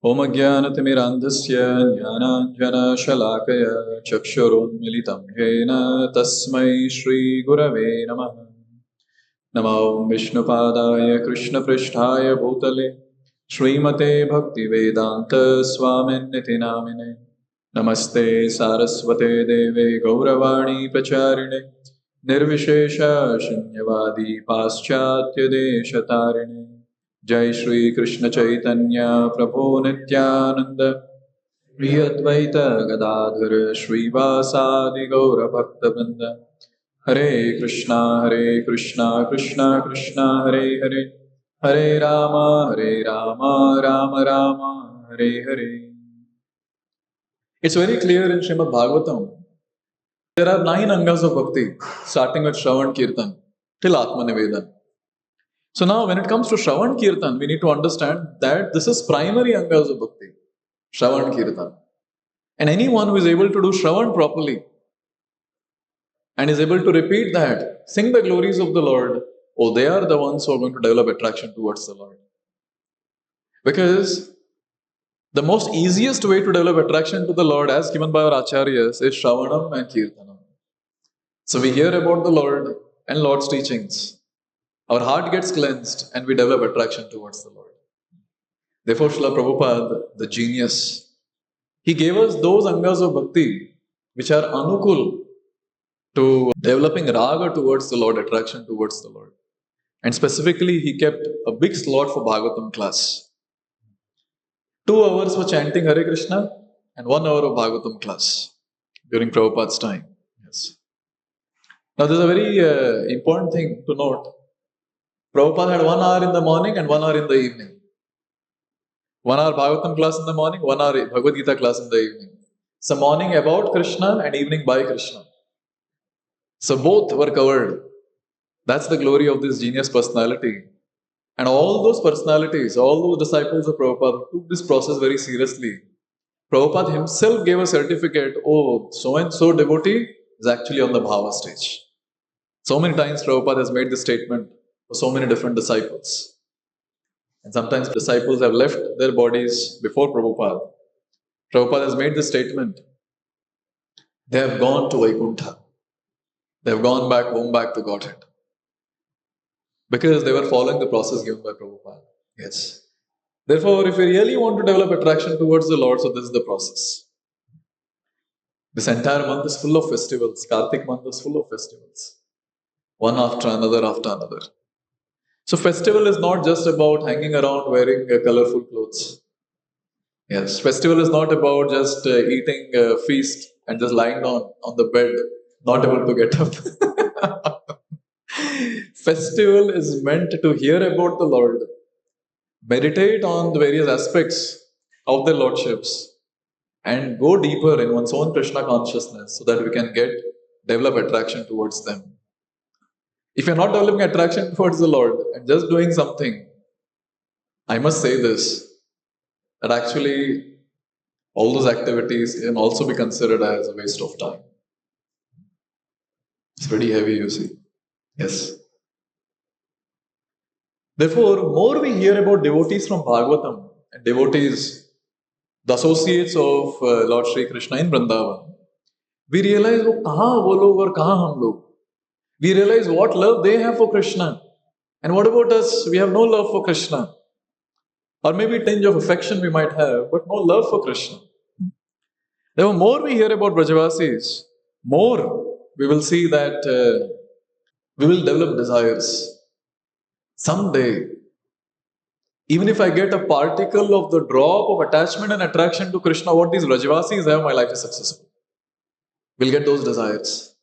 Om Jnanatimirandhasya Jnananjanashalakaya Chakshurunmilitam Yena Tasmai Shri Gurave Namah. Namo Vishnupadaya Krishna Pristhaya Bhutale Srimate Bhaktivedanta Swaminiti Namine Namaste Saraswate Deve Gauravani Pracharine Nirvishesha Shunyavadi Paschatya Deshatarine Jai Shri Krishna Chaitanya Prabhu Nityananda Shri Advaita Gadadhara Shri Vasadi Gaura Bhakta Vrinda Hare Krishna Krishna Krishna Hare Hare Hare Rama Rama Rama Hare Hare. It's very clear in Srimad Bhagavatam. There are 9 angas of bhakti, starting with Shravan Kirtan till Atma Nivedan. So now when it comes to Shravan Kirtan, we need to understand that this is primary angas of bhakti, Shravan Kirtan. And anyone who is able to do Shravan properly and is able to repeat that, sing the glories of the Lord, oh, they are the ones who are going to develop attraction towards the Lord. Because the most easiest way to develop attraction to the Lord, as given by our Acharyas, is Shravanam and Kirtanam. So we hear about the Lord and Lord's teachings. Our heart gets cleansed and we develop attraction towards the Lord. Therefore, Srila Prabhupada, the genius, he gave us those angas of bhakti which are anukul to developing raga towards the Lord, attraction towards the Lord. And specifically, he kept a big slot for Bhagavatam class. 2 hours for chanting Hare Krishna and 1 hour of Bhagavatam class during Prabhupada's time. Yes. Now, there's a very important thing to note. Prabhupada had 1 hour in the morning and 1 hour in the evening. 1 hour Bhagavatam class in the morning, 1 hour Bhagavad Gita class in the evening. So morning about Krishna and evening by Krishna. So both were covered. That's the glory of this genius personality. And all those personalities, all those disciples of Prabhupada took this process very seriously. Prabhupada himself gave a certificate, oh, so-and-so devotee is actually on the Bhava stage. So many times Prabhupada has made this statement for so many different disciples. And sometimes disciples have left their bodies before Prabhupada. Prabhupada has made this statement. They have gone to Vaikuntha. They have gone back home, back to Godhead. Because they were following the process given by Prabhupada. Yes. Therefore, if we really want to develop attraction towards the Lord, so this is the process. This entire month is full of festivals. Kartik month is full of festivals. One after another after another. So festival is not just about hanging around wearing colorful clothes. Yes, festival is not about just eating a feast and just lying down on the bed, not able to get up. Festival is meant to hear about the Lord, meditate on the various aspects of the Lordships, and go deeper in one's own Krishna consciousness so that we can develop attraction towards them. If you're not developing attraction towards the Lord and just doing something, I must say this, that actually all those activities can also be considered as a waste of time. It's pretty heavy, you see. Yes. Therefore, more we hear about devotees from Bhagavatam and devotees, the associates of Lord Shri Krishna in Vrindavan, we realize wo kahan wo log aur kahan hum log. We realize what love they have for Krishna. And what about us? We have no love for Krishna. Or maybe a tinge of affection we might have, but no love for Krishna. Therefore, more we hear about Brajavasis, more we will see that we will develop desires. Someday, even if I get a particle of the drop of attachment and attraction to Krishna, what these Brajavasis have, my life is successful. We'll get those desires.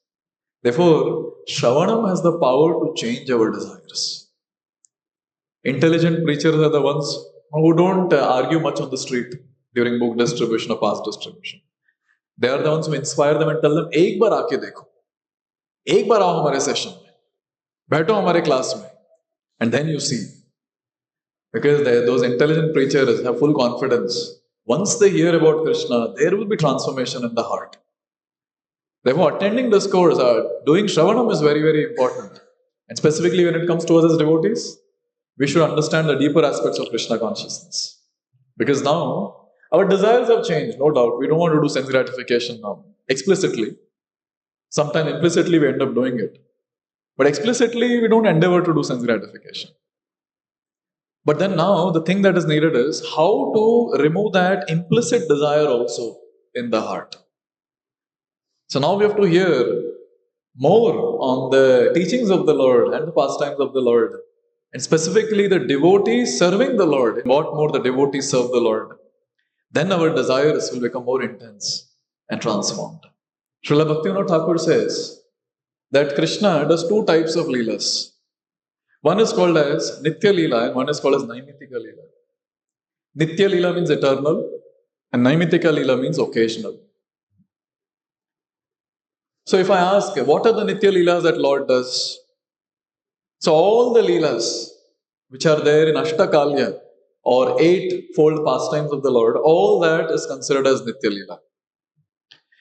Therefore, Shravanam has the power to change our desires. Intelligent preachers are the ones who don't argue much on the street during book distribution or pass distribution. They are the ones who inspire them and tell them, एक बार आके देखो, एक बार आओ हमारे session में, बैठो हमारे class में, and then you see. Because those intelligent preachers have full confidence. Once they hear about Krishna, there will be transformation in the heart. Therefore, attending discourse, doing Shravanam is very, very important. And specifically when it comes to us as devotees, we should understand the deeper aspects of Krishna consciousness. Because now our desires have changed, no doubt. We don't want to do sense gratification now. Explicitly. Sometimes implicitly we end up doing it. But explicitly we don't endeavor to do sense gratification. But then now the thing that is needed is how to remove that implicit desire also in the heart. So now we have to hear more on the teachings of the Lord and the pastimes of the Lord. And specifically the devotees serving the Lord. What more the devotees serve the Lord. Then our desires will become more intense and transformed. Srila Bhaktivinoda Thakur says that Krishna does two types of leelas. One is called as Nitya Leela and one is called as Naimitika Leela. Nitya Leela means eternal and Naimitika Leela means occasional. So if I ask, what are the Nitya Leelas that Lord does? So all the Leelas which are there in Ashtakalya or eightfold pastimes of the Lord, all that is considered as Nitya Leela.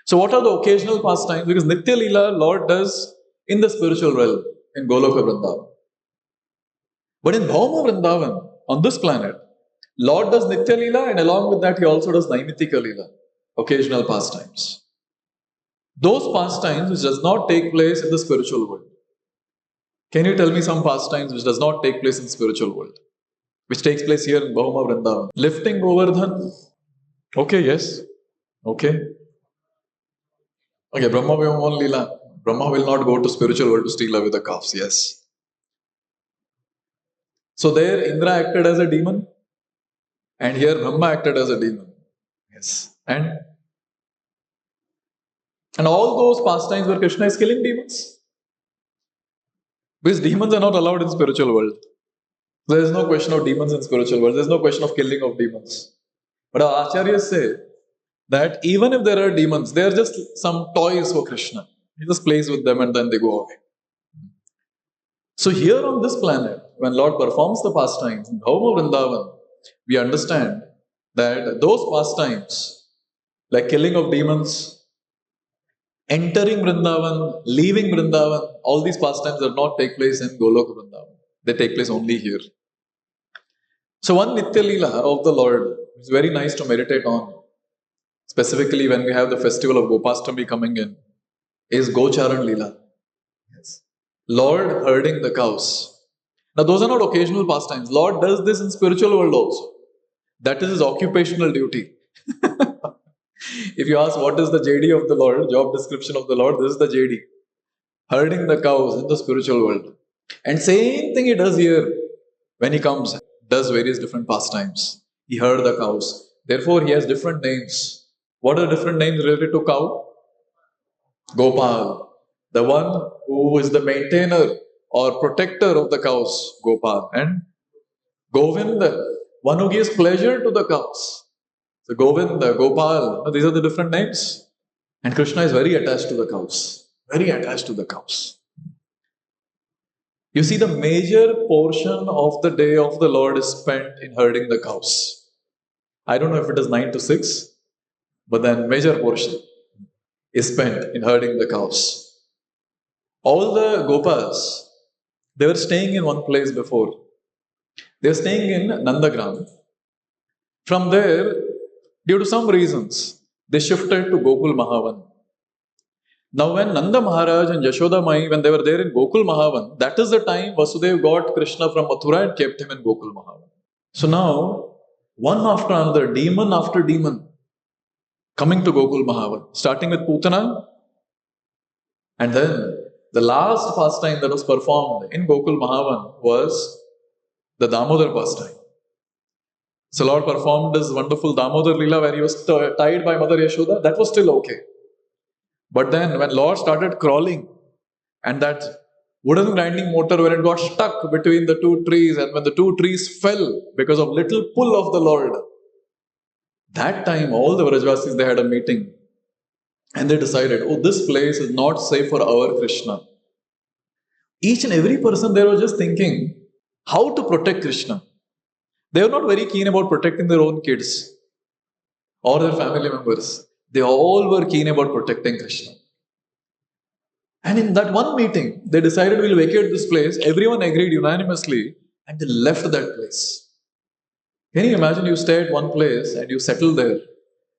So what are the occasional pastimes? Because Nitya Leela Lord does in the spiritual realm, in Goloka Vrindavan. But in Bhauma Vrindavan, on this planet, Lord does Nitya Leela and along with that He also does Naimitika Leela, occasional pastimes. Those pastimes which does not take place in the spiritual world. Can you tell me some pastimes which does not take place in the spiritual world? Which takes place here in Bhauma Vrindavan. Lifting Govardhan. Okay, yes. Okay. Okay, Brahma Vyomon Leela. Brahma will not go to spiritual world to steal away the calves. Yes. So there Indra acted as a demon. And here Brahma acted as a demon. Yes. And all those pastimes where Krishna is killing demons. Because demons are not allowed in spiritual world. There is no question of demons in spiritual world. There is no question of killing of demons. But our acharyas say that even if there are demons, they are just some toys for Krishna. He just plays with them and then they go away. So here on this planet, when Lord performs the pastimes in Bhauma Vrindavan, we understand that those pastimes, like killing of demons, entering Vrindavan, leaving Vrindavan, all these pastimes do not take place in Goloka Vrindavan. They take place only here. So one Nitya Leela of the Lord is very nice to meditate on, specifically when we have the festival of Gopāṣṭamī coming in, is Gocharan Leela. Yes. Lord herding the cows. Now those are not occasional pastimes. Lord does this in spiritual world also. That is His occupational duty. If you ask what is the JD of the Lord, job description of the Lord, this is the JD. Herding the cows in the spiritual world. And same thing He does here when He comes, does various different pastimes. He herd the cows. Therefore, He has different names. What are different names related to cow? Gopal. The one who is the maintainer or protector of the cows, Gopal. And Govinda, one who gives pleasure to the cows. So Govinda, Gopal, these are the different names. And Krishna is very attached to the cows. Very attached to the cows. You see, the major portion of the day of the Lord is spent in herding the cows. I don't know if it is 9 to 6, but then major portion is spent in herding the cows. All the Gopas, they were staying in one place before. They were staying in Nandagram. From there, due to some reasons, they shifted to Gokul Mahavan. Now when Nanda Maharaj and Yashoda Mai, when they were there in Gokul Mahavan, that is the time Vasudev got Krishna from Mathura and kept him in Gokul Mahavan. So now, one after another, demon after demon, coming to Gokul Mahavan, starting with Putana, and then the last pastime that was performed in Gokul Mahavan was the Damodar pastime. So Lord performed this wonderful Damodar Leela where He was tied by Mother Yashoda. That was still okay. But then when Lord started crawling and that wooden grinding motor, when it got stuck between the two trees and when the two trees fell because of little pull of the Lord, that time all the Vrajvasis, they had a meeting and they decided, oh, this place is not safe for our Krishna. Each and every person there was just thinking how to protect Krishna. They were not very keen about protecting their own kids or their family members. They all were keen about protecting Krishna. And in that one meeting, they decided we'll vacate this place. Everyone agreed unanimously and they left that place. Can you imagine you stay at one place and you settle there,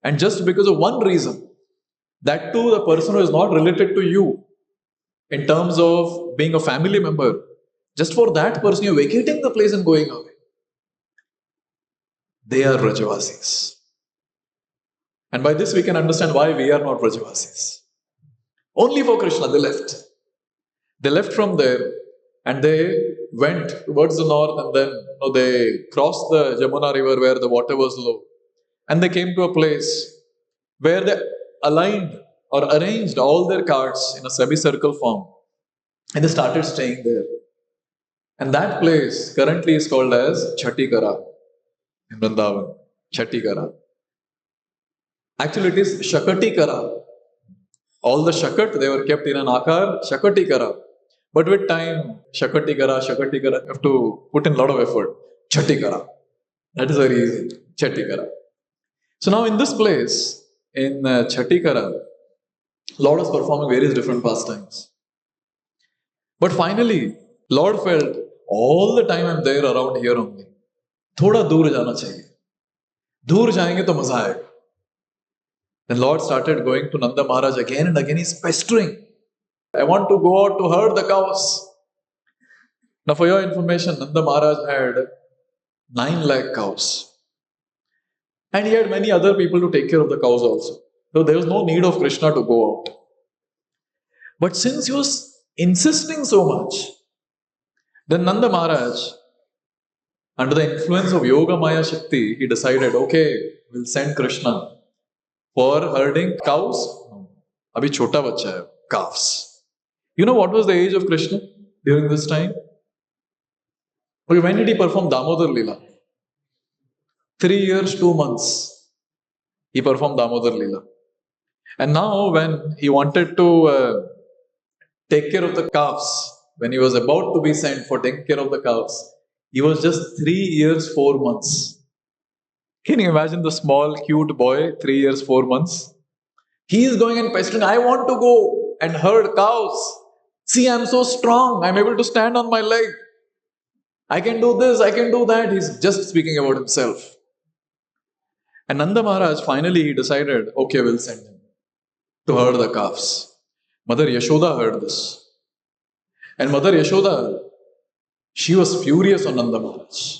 and just because of one reason, that too the person who is not related to you in terms of being a family member, just for that person you're vacating the place and going away. They are Vrajavasis. And by this we can understand why we are not Vrajavasis. Only for Krishna they left. They left from there and they went towards the north, and then they crossed the Jamuna river where the water was low. And they came to a place where they aligned or arranged all their carts in a semicircle form. And they started staying there. And that place currently is called as Chhatikara in Vrindavan. Chhatikara. Actually, it is Shakatikara. All the Shakat, they were kept in an Akar, Shakatikara. But with time, Shakatikara, you have to put in a lot of effort. Chhatikara. That is very easy. Chhatikara. So now in this place, in Chhatikara, Lord was performing various different pastimes. But finally, Lord felt, all the time I'm there around here only. Thoda dur jana chahiye. Dur jayenge to maza aayega. Then Lord started going to Nanda Maharaj again and again. He's pestering. I want to go out to herd the cows. Now for your information, Nanda Maharaj had 9 lakh cows. And he had many other people to take care of the cows also. So there was no need of Krishna to go out. But since he was insisting so much, then Nanda Maharaj, under the influence of Yoga Maya Shakti, he decided, okay, we'll send Krishna for herding cows. Abhi chota bacha hai, calves. You know what was the age of Krishna during this time? Okay, when did he perform Damodar Leela? 3 years, 2 months. He performed Damodar Leela. And now when he wanted to take care of the calves, when he was about to be sent for taking care of the calves, he was just 3 years, 4 months. Can you imagine the small, cute boy, 3 years, 4 months? He is going and pestering, I want to go and herd cows. See, I'm so strong. I'm able to stand on my leg. I can do this, I can do that. He's just speaking about himself. And Nanda Maharaj, finally he decided, okay, we'll send him to herd the calves. Mother Yashoda heard this. And Mother Yashoda, she was furious on Nanda Maharaj.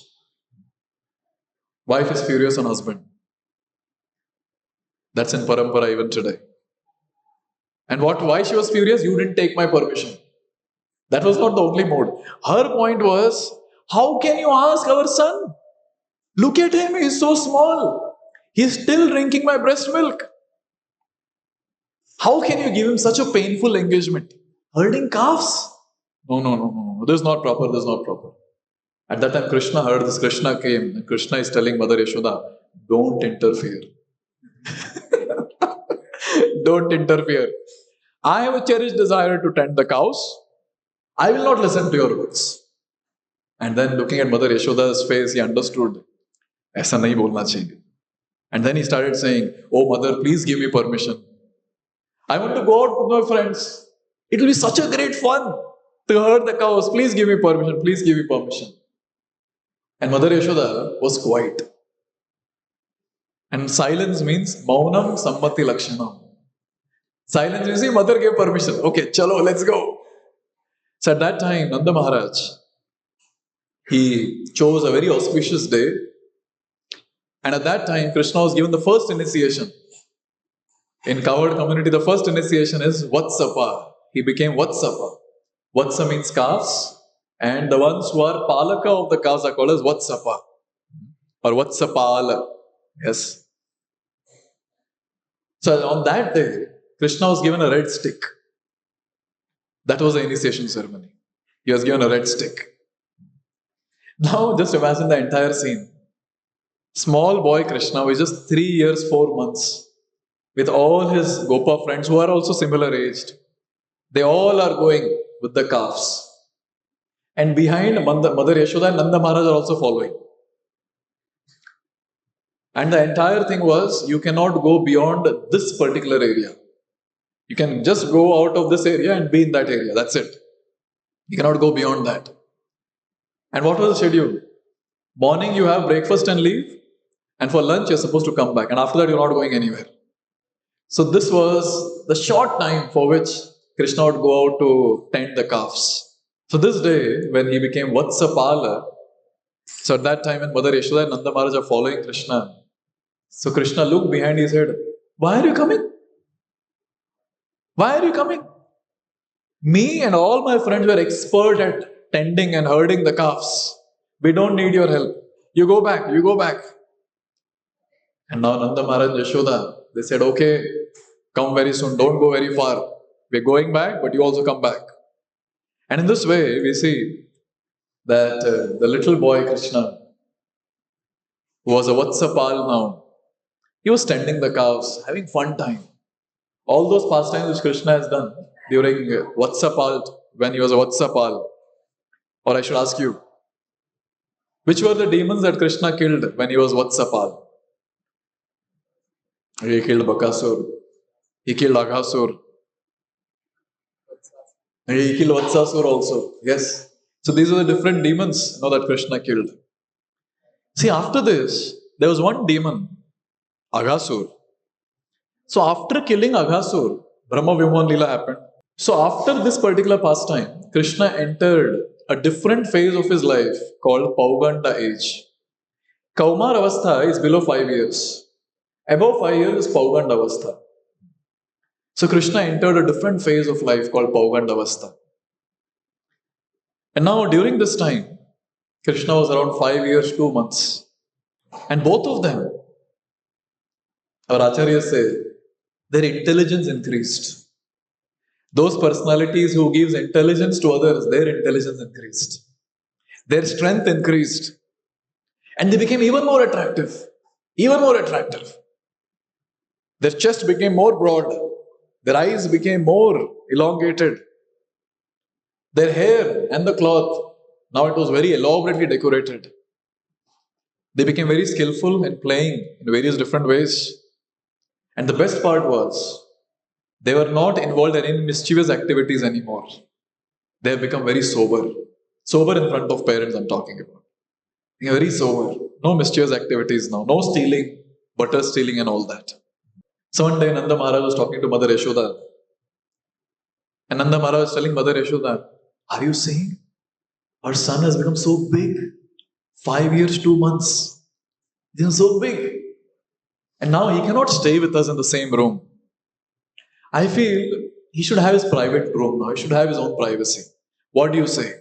Wife is furious on husband. That's in parampara even today. And why she was furious? You didn't take my permission. That was not the only mode. Her point was, how can you ask our son? Look at him, he's so small. He's still drinking my breast milk. How can you give him such a painful engagement? Herding calves? No. This is not proper, this is not proper. At that time, Krishna heard this. Krishna came. And Krishna is telling Mother Yashoda, don't interfere. Don't interfere. I have a cherished desire to tend the cows. I will not listen to your words. And then looking at Mother Yashoda's face, he understood. Aisa nahi bolna chahiye. And then he started saying, oh mother, please give me permission. I want to go out with my friends. It will be such a great fun to herd the cows. Please give me permission. Please give me permission. And Mother Yashoda was quiet. And silence means Maunam Sammati Lakshanam. Silence means mother gave permission. Okay, chalo, let's go. So at that time, Nanda Maharaj, he chose a very auspicious day. And at that time, Krishna was given the first initiation. In covered community, the first initiation is Vatsapa. He became Vatsapa. Vatsa means calves. And the ones who are Palaka of the calves are called as Vatsapa. Or Vatsapala. Yes. So on that day, Krishna was given a red stick. That was the initiation ceremony. He was given a red stick. Now just imagine the entire scene. Small boy Krishna was just 3 years, 4 months. With all his Gopa friends who are also similar aged. They all are going with the calves. And behind Mother Yashoda and Nanda Maharaj are also following. And the entire thing was, you cannot go beyond this particular area. You can just go out of this area and be in that area. That's it. You cannot go beyond that. And what was the schedule? Morning you have breakfast and leave, and for lunch you're supposed to come back, and after that you're not going anywhere. So this was the short time for which Krishna would go out to tend the calves. So this day, when he became Vatsapala, so at that time when Mother Yashoda and Nanda Maharaj are following Krishna, so Krishna looked behind his head. Why are you coming? Why are you coming? Me and all my friends were expert at tending and herding the calves. We don't need your help. You go back, you go back. And now Nanda Maharaj and Yashoda, they said, okay, come very soon, don't go very far. We're going back, but you also come back. And in this way, we see that the little boy Krishna, who was a Vatsapal now, he was tending the cows, having fun time. All those pastimes which Krishna has done during Vatsapal, when he was a Vatsapal. Or I should ask you, which were the demons that Krishna killed when he was Vatsapal? He killed Bakasur. He killed Aghasur. He killed Vatsasur also. Yes. So these are the different demons that Krishna killed. See, after this, there was one demon, Aghasur. So after killing Aghasur, Brahma Vimohan Leela happened. So after this particular pastime, Krishna entered a different phase of his life called Pauganda age. Kaumar Avastha is below 5 years. Above 5 years is Pauganda Avastha. So Krishna entered a different phase of life called Pauganda Avastha. And now during this time, Krishna was around 5 years, 2 months. And both of them, our acharyas say, their intelligence increased. Those personalities who gives intelligence to others, their intelligence increased. Their strength increased. And they became even more attractive. Even more attractive. Their chest became more broad. Their eyes became more elongated. Their hair and the cloth, now it was very elaborately decorated. They became very skillful in playing in various different ways. And the best part was, they were not involved in any mischievous activities anymore. They have become very sober. Sober in front of parents, I'm talking about. They are very sober. No mischievous activities now. No stealing, butter stealing and all that. So one day Nanda Maharaj was talking to Mother Yashoda. And Nanda Maharaj was telling Mother Yashoda, are you seeing? Our son has become so big. 5 years, 2 months. He is so big. And now he cannot stay with us in the same room. I feel he should have his private room now. He should have his own privacy. What do you say?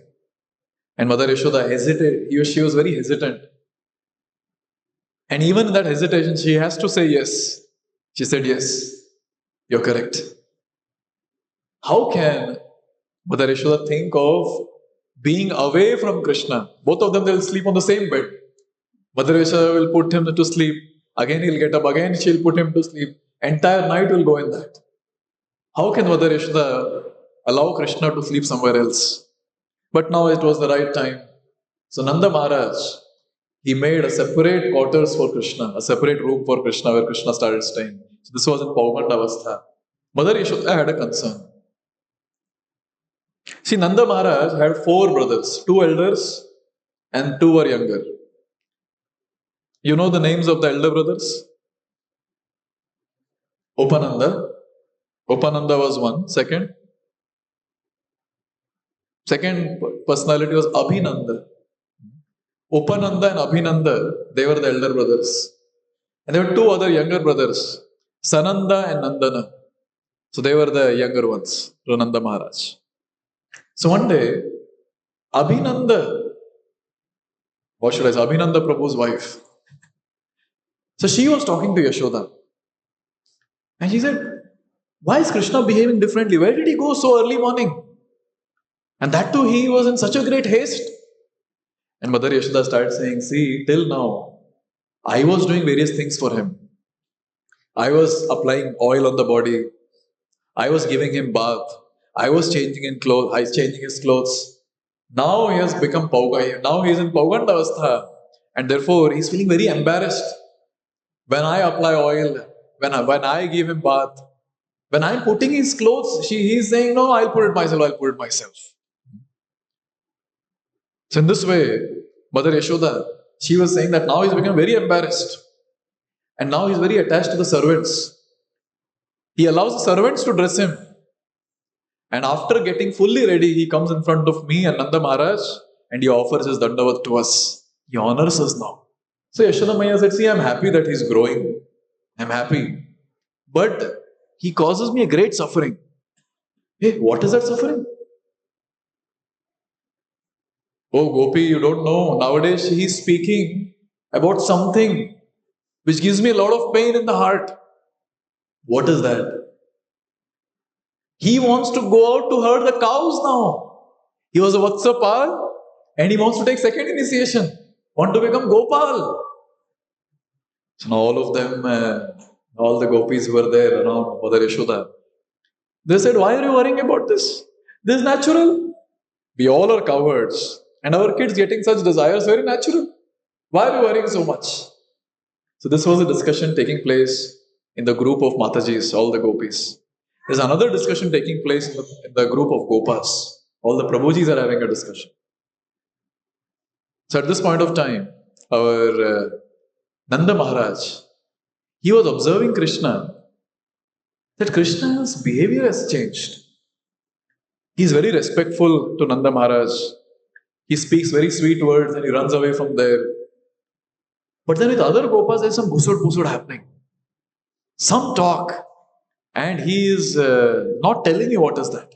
And Mother Yashoda hesitated. She was very hesitant. And even in that hesitation, she has to say yes. She said, yes, you're correct. How can Mother Yashoda think of being away from Krishna? Both of them, they'll sleep on the same bed. Mother Yashoda will put him to sleep. Again, he'll get up. Again, she'll put him to sleep. Entire night will go in that. How can Mother Yashoda allow Krishna to sleep somewhere else? But now it was the right time. So Nanda Maharaj, he made a separate quarters for Krishna, a separate room for Krishna where Krishna started staying. So this was in Pauganda Avastha. Mother Yashoda had a concern. See, Nanda Maharaj had 4 brothers, 2 elders and 2 were younger. You know the names of the elder brothers? Upananda. Upananda was one. Second personality was Abhinanda. Upananda and Abhinanda, they were the elder brothers. And there were 2 other younger brothers, Sananda and Nandana. So they were the younger ones, Nanda Maharaj. So one day, Abhinanda, what should I say, Abhinanda Prabhu's wife. So she was talking to Yashoda. And she said, why is Krishna behaving differently? Where did he go so early morning? And that too, he was in such a great haste. And Mother Yashoda started saying, see, till now, I was doing various things for him. I was applying oil on the body. I was giving him bath. I was changing his clothes. Now he has become Pauga. Now he is in Pauganda Avastha. And therefore, he is feeling very embarrassed. When I apply oil, when I give him bath, when I am putting his clothes, he is saying, no, I'll put it myself. So in this way, Mother Yashoda, she was saying that now he's become very embarrassed. And now he's very attached to the servants. He allows the servants to dress him. And after getting fully ready, he comes in front of me and Nanda Maharaj and he offers his dandavat to us. He honors us now. So Yashoda Maya said, see, I'm happy that he's growing. I'm happy. But he causes me a great suffering. Hey, what is that suffering? Oh, Gopi, you don't know. Nowadays, he's speaking about something which gives me a lot of pain in the heart. What is that? He wants to go out to herd the cows now. He was a Vatsapal and he wants to take second initiation. Want to become Gopal. So now all of them, all the gopis who were there around Mother Yashoda, they said, why are you worrying about this? This is natural. We all are cowards. And our kids getting such desires, very natural. Why are you worrying so much? So this was a discussion taking place in the group of Matajis, all the gopis. There's another discussion taking place in the group of Gopas. All the Prabhujis are having a discussion. So at this point of time, our Nanda Maharaj, he was observing Kṛṣṇa, that Kṛṣṇa's behavior has changed. He is very respectful to Nanda Maharaj. He speaks very sweet words and he runs away from there. But then with other Gopas, there's some busud happening. Some talk. And he is not telling me what is that.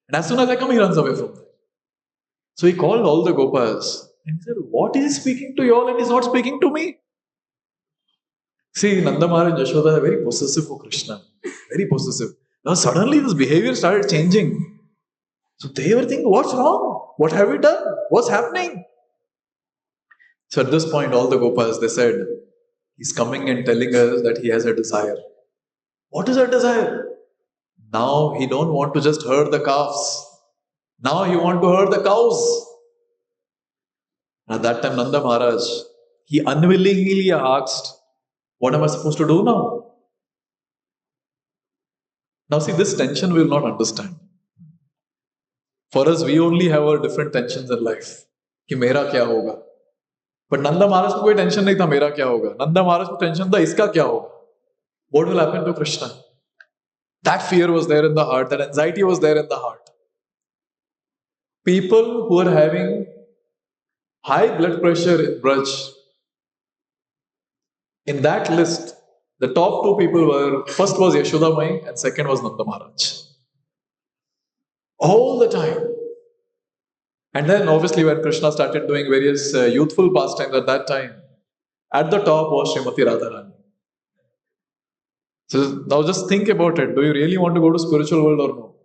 And as soon as I come, he runs away from there. So he called all the Gopas and he said, what is he speaking to you all and he's not speaking to me? See, Nanda Maharaj and Yashoda are very possessive for Kṛṣṇa. Very possessive. Now suddenly this behavior started changing. So they were thinking, what's wrong? What have we done? What's happening? So at this point, all the Gopas, they said, he's coming and telling us that he has a desire. What is that desire? Now he don't want to just herd the calves. Now he want to herd the cows. At that time, Nanda Maharaj, he unwillingly asked, what am I supposed to do now? Now see, this tension we will not understand. For us, we only have our different tensions in life. कि मेरा क्या होगा? But Nanda Maharaj को कोई tension नहीं था मेरा क्या होगा. Nanda Maharaj को tension था इसका क्या होगा. What will happen to Kṛṣṇa? That fear was there in the heart. That anxiety was there in the heart. People who are having high blood pressure in Braj, in that list, the top two people were, first was Yashoda Mai and second was Nanda Maharaj. All the time. And then obviously when Kṛṣṇa started doing various youthful pastimes at that time, at the top was Srimati Radharani. So now just think about it. Do you really want to go to spiritual world or no?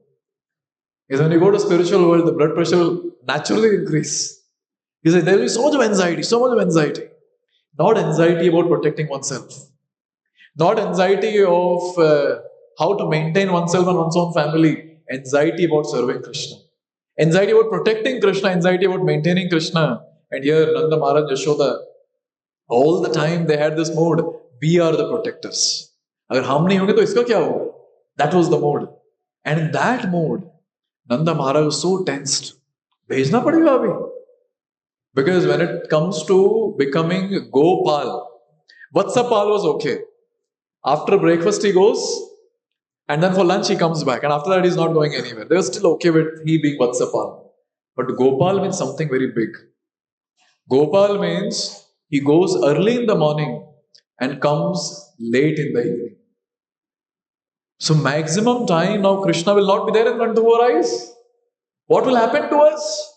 Because when you go to spiritual world, the blood pressure will naturally increase. Because there will be so much of anxiety, so much of anxiety. Not anxiety about protecting oneself. Not anxiety of how to maintain oneself and one's own family. Anxiety about serving Kṛṣṇa. Anxiety about protecting Kṛṣṇa. Anxiety about maintaining Kṛṣṇa. And here Nanda Maharaj and Yashoda, all the time they had this mood. We are the protectors. अगर हम नहीं होंगे तो इसका क्या होगा? That was the mood. And in that mood, Nanda Maharaj was so tensed. भेजना पड़ेगा अभी. Because when it comes to becoming Gopal, Vatsapal was okay. After breakfast he goes, and then for lunch he comes back. And after that he's not going anywhere. They were still okay with he being Vatsapal. But Gopal means something very big. Gopal means he goes early in the morning and comes late in the evening. So maximum time now Kṛṣṇa will not be there in front of our eyes. What will happen to us?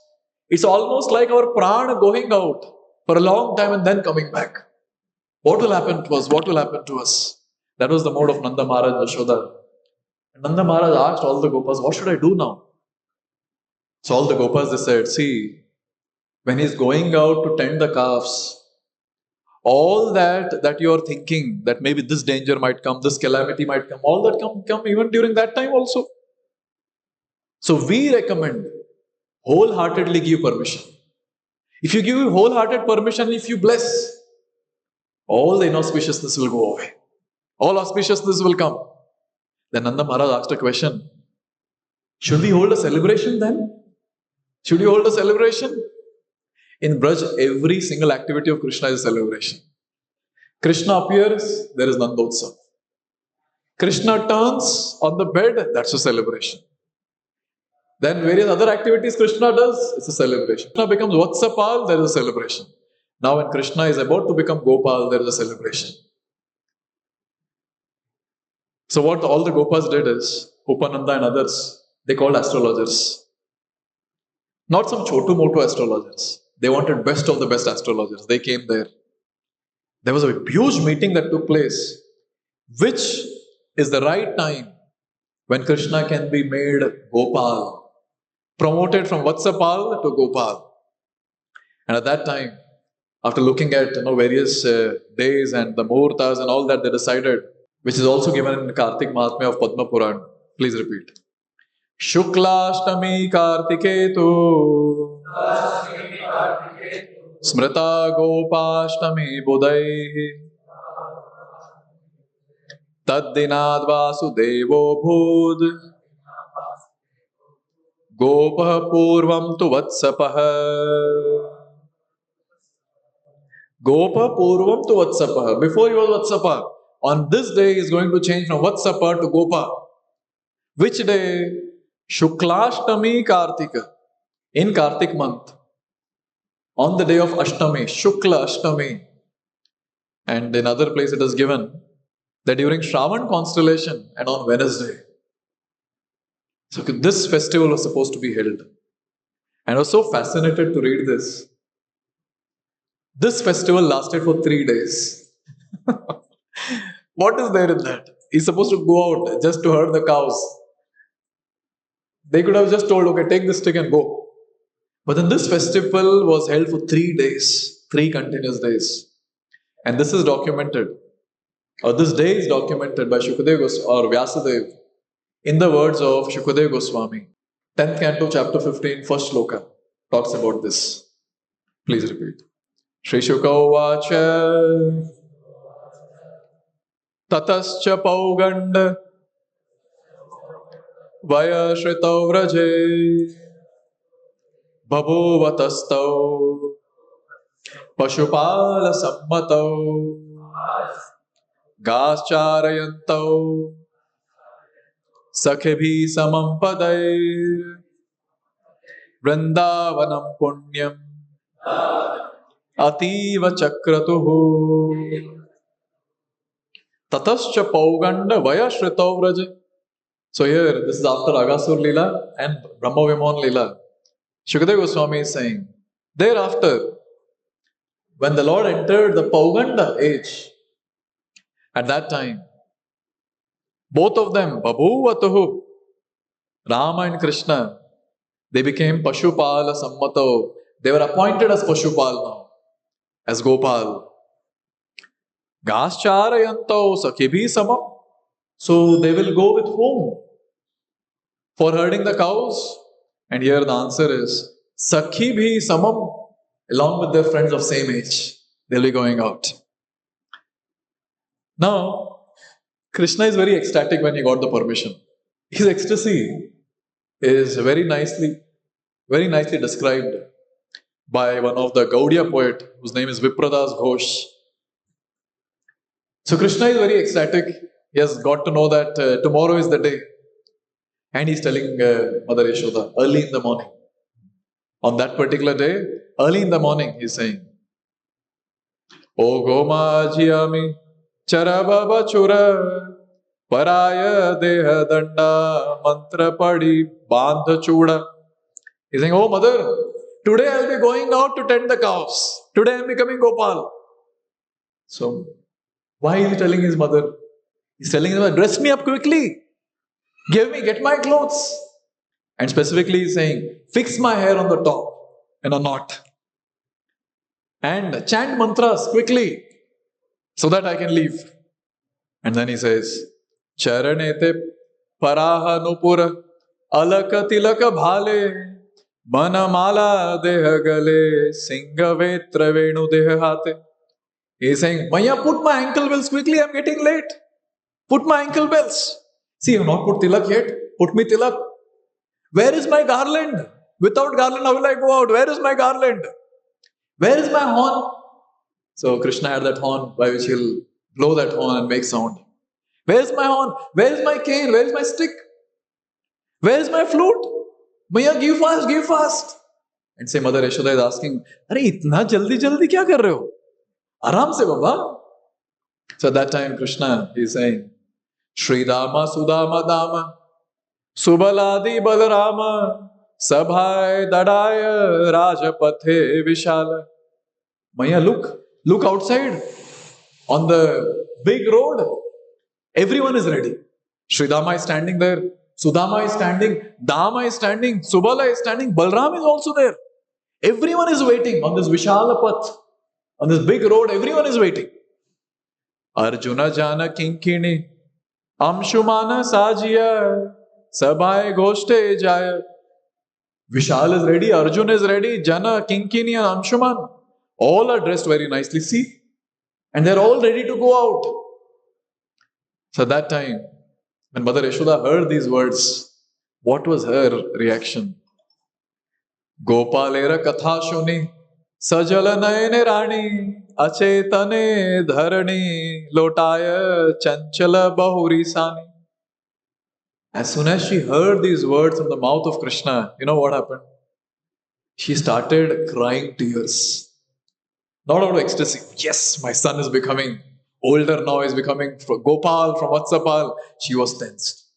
It's almost like our prana going out for a long time and then coming back. What will happen to us? What will happen to us? That was the mode of Nanda Maharaj and Yashoda. And Nanda Maharaj asked all the Gopas, what should I do now? So all the Gopas, they said, see, when he's going out to tend the calves, all that you are thinking, that maybe this danger might come, this calamity might come, all that come even during that time also. So we recommend, wholeheartedly give permission. If you give wholehearted permission, if you bless, all the inauspiciousness will go away. All auspiciousness will come. Then Nanda Maharaj asked a question. Should we hold a celebration then? Should we hold a celebration? In Braj, every single activity of Krishna is a celebration. Krishna appears, there is Nandotsav. Krishna turns on the bed, that's a celebration. Then various other activities Krishna does, it's a celebration. Krishna becomes Vatsapal, there is a celebration. Now when Krishna is about to become Gopal, there is a celebration. So what all the Gopas did is, Upananda and others, they called astrologers. Not some chotu-motu astrologers. They wanted best of the best astrologers. They came there. There was a huge meeting that took place. Which is the right time when Krishna can be made Gopal, promoted from Vatsapal to Gopal. And at that time, after looking at various days and the muhurtas and all that, they decided, which is also given in Kartik Mahatmya of Padma Puran. Please repeat. Shuklashtami Kartiketu Smrita Gopāṣṭamī Budaihi Taddinad Vasudevo Bhūd Gopah Purvam Tu Vatsapah. Gopah Purvam Tu Vatsapah. Before he was Vatsapah, on this day he is going to change from Vatsapah to Gopah. Which day? Shuklashtami Kartika. In Kartik month. On the day of Ashtami, Shukla Ashtami. And in other place it is given that during Shravan constellation and on Wednesday. So this festival was supposed to be held. And I was so fascinated to read this. This festival lasted for 3 days. What is there in that? He's supposed to go out just to herd the cows. They could have just told, okay, take this stick and go. But then this festival was held for 3 days, 3 continuous days. And this is documented, or this day is documented by Shukadeva or Vyasadeva in the words of Shukadeva Goswami. 10th canto, chapter 15, first shloka talks about this. Please repeat. Shri Shuka Vacha Tatascha Pauganda Vaya Shritav Vraje Babhuvatastau Pashupala Sammatau Gascharayantau Sakhibhi Samam Padair Vrindavanam Punyam Ativa Chakratuhu Tatascha Pauganda Vaya Shritav Vraje. So here, this is after Agasur Leela and Brahma Vimon Leela. Shukadeva Goswami is saying, thereafter, when the Lord entered the Pauganda age, at that time, both of them, Babhuvatuhu, Rama and Krishna, they became Pashupala Sammato. They were appointed as Pashupal now, as Gopal. Gascharayanto Sakhibhi Samam. So they will go with whom? For herding the cows? And here the answer is Sakhibhi Samam, along with their friends of same age. They'll be going out. Now, Krishna is very ecstatic when he got the permission. His ecstasy is very nicely described by one of the Gaudiya poet, whose name is Vipradas Ghosh. So Krishna is very ecstatic. He has got to know that tomorrow is the day. And he's telling Mother Yashoda early in the morning. On that particular day, early in the morning, he's saying, O Goma Jiyami Charababa Chura Paraya Deha Danda Mantra Padi Bandha Chuda. He's saying, oh mother, today I'll be going out to tend the cows. Today I'm becoming Gopal. So, why is he telling his mother? He's telling his mother, dress me up quickly. Get my clothes. And specifically he's saying, fix my hair on the top in a knot. And chant mantras quickly so that I can leave. And then he says, Charanete paraha nupura alaka tilaka bhale manamala deha gale singavetra venu deha hate. He's saying, Maya, put my ankle bells quickly, I'm getting late. Put my ankle bells. See, you have not put tilak yet. Put me tilak. Where is my garland? Without garland, how will I go out? Where is my garland? Where is my horn? So Krishna had that horn by which he'll blow that horn and make sound. Where's my horn? Where's my cane? Where's my stick? Where's my flute? Maya, give fast, give fast. And say Mother Yashoda is asking, Are itna jaldi jaldi kya kar rahe ho? Aram se baba. So at that time Krishna is saying, Shri Dama Sudama Dama Subaladi Balarama Sabhai Dadaya Rajapathe Vishala. Maya, look outside on the big road. Everyone is ready. Sridama is standing there. Sudama is standing. Dama is standing. Subala is standing. Balram is also there. Everyone is waiting on this Vishala Path. On this big road, everyone is waiting. Arjuna Jana Kinkini Amshumana Sajiya Sabhai Goshte Jaya. Vishal is ready. Arjun is ready. Jana, Kinkini and Amshuman. All are dressed very nicely. See? And they're all ready to go out. So at that time, when Mother Yashoda heard these words, what was her reaction? Gopalera katha shuni sajala nayane rani achetane dharani lotaya chanchala bahuri sani. As soon as she heard these words from the mouth of Krishna, you know what happened? She started crying tears. Not out of ecstasy. Yes, my son is becoming older now, is becoming from Gopal, from Vatsapal. She was tensed.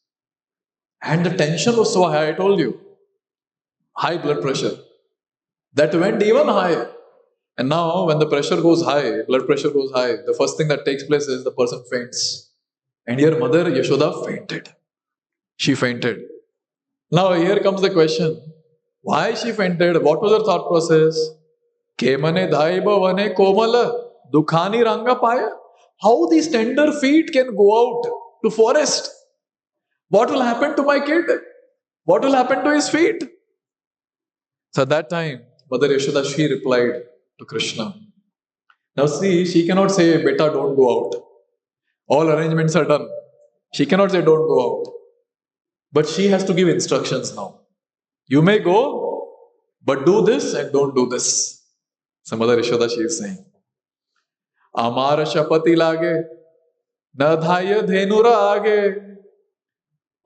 And the tension was so high, I told you. High blood pressure. That went even high. And now, when the pressure goes high, blood pressure goes high, the first thing that takes place is the person faints. And here, Mother Yashoda fainted. She fainted. Now, here comes the question. Why she fainted? What was her thought process? Kemane dhaiba vane komala dukhani ranga paya. How these tender feet can go out to forest? What will happen to my kid? What will happen to his feet? So at that time, Mother Yashoda, she replied to Krishna. Now see, she cannot say, Beta, don't go out. All arrangements are done. She cannot say, don't go out. But she has to give instructions now. You may go, but do this and don't do this. So Mother Yashoda, she is saying, Amara shapati lage, na dhaya dhenura age,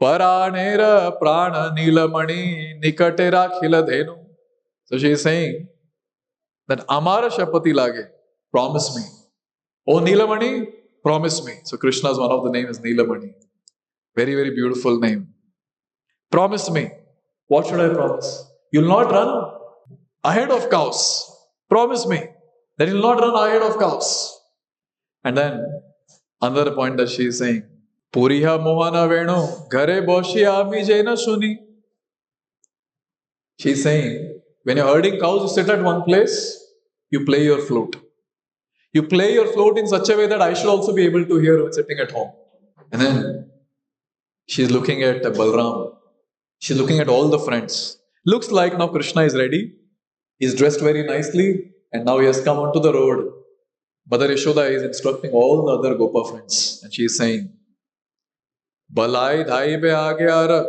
paranera prana nilamani nikatera khila dhenu. So she is saying that Amara shapati lage, promise me. Oh Nilamani, promise me. So Krishna's one of the names is Nilamani. Very, very beautiful name. Promise me. What should I promise? You'll not run ahead of cows. Promise me that you'll not run ahead of cows. And then another point that she is saying, Puriha Mohana Venu, Gare Boshi Ami Jaina Suni. She is saying, when you're herding cows, you sit at one place, you play your flute. You play your flute in such a way that I should also be able to hear when sitting at home. And then she's looking at Balram. She's looking at all the friends. Looks like now Krishna is ready. He's dressed very nicely. And now he has come onto the road. Mother Yashoda is instructing all the other Gopa friends. And she is saying, Balai dhai be aage ara,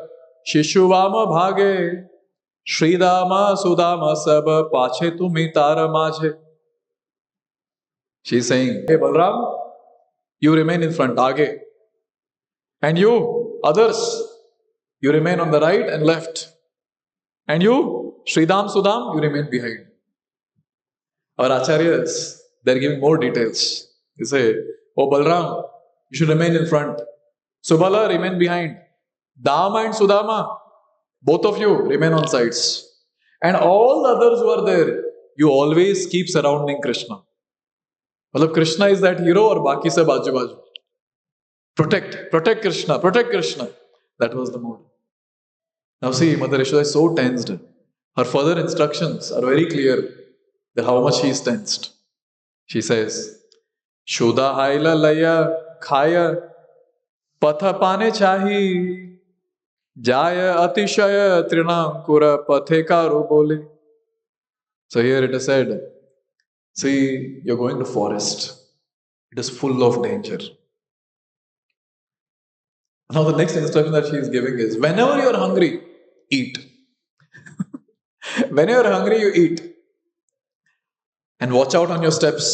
Shishuvama bhage, Shridama Sudama sab, Pache tumi tara majhe. She is saying, Hey Balram, you remain in front, aage. And you, others, you remain on the right and left. And you, Sridam Sudam, you remain behind. Our acharyas, they're giving more details. They say, Oh Balram, you should remain in front. Subala, remain behind. Dama and Sudama, both of you remain on sides. And all the others who are there, you always keep surrounding Krishna. Well, Krishna is that hero or baki sab baaju baaju. Protect Krishna, protect Krishna. That was the mood. Now see, Mother Yashoda is so tensed. Her further instructions are very clear that how much she is tensed. She says, Shuddha haila laya khaya patha pane chahi jaya atishaya trinankura pathe karu bole. So here it is said, see, you're going to forest. It is full of danger. Now the next instruction that she is giving is, whenever you are hungry, eat. Whenever you are hungry, you eat. And watch out on your steps.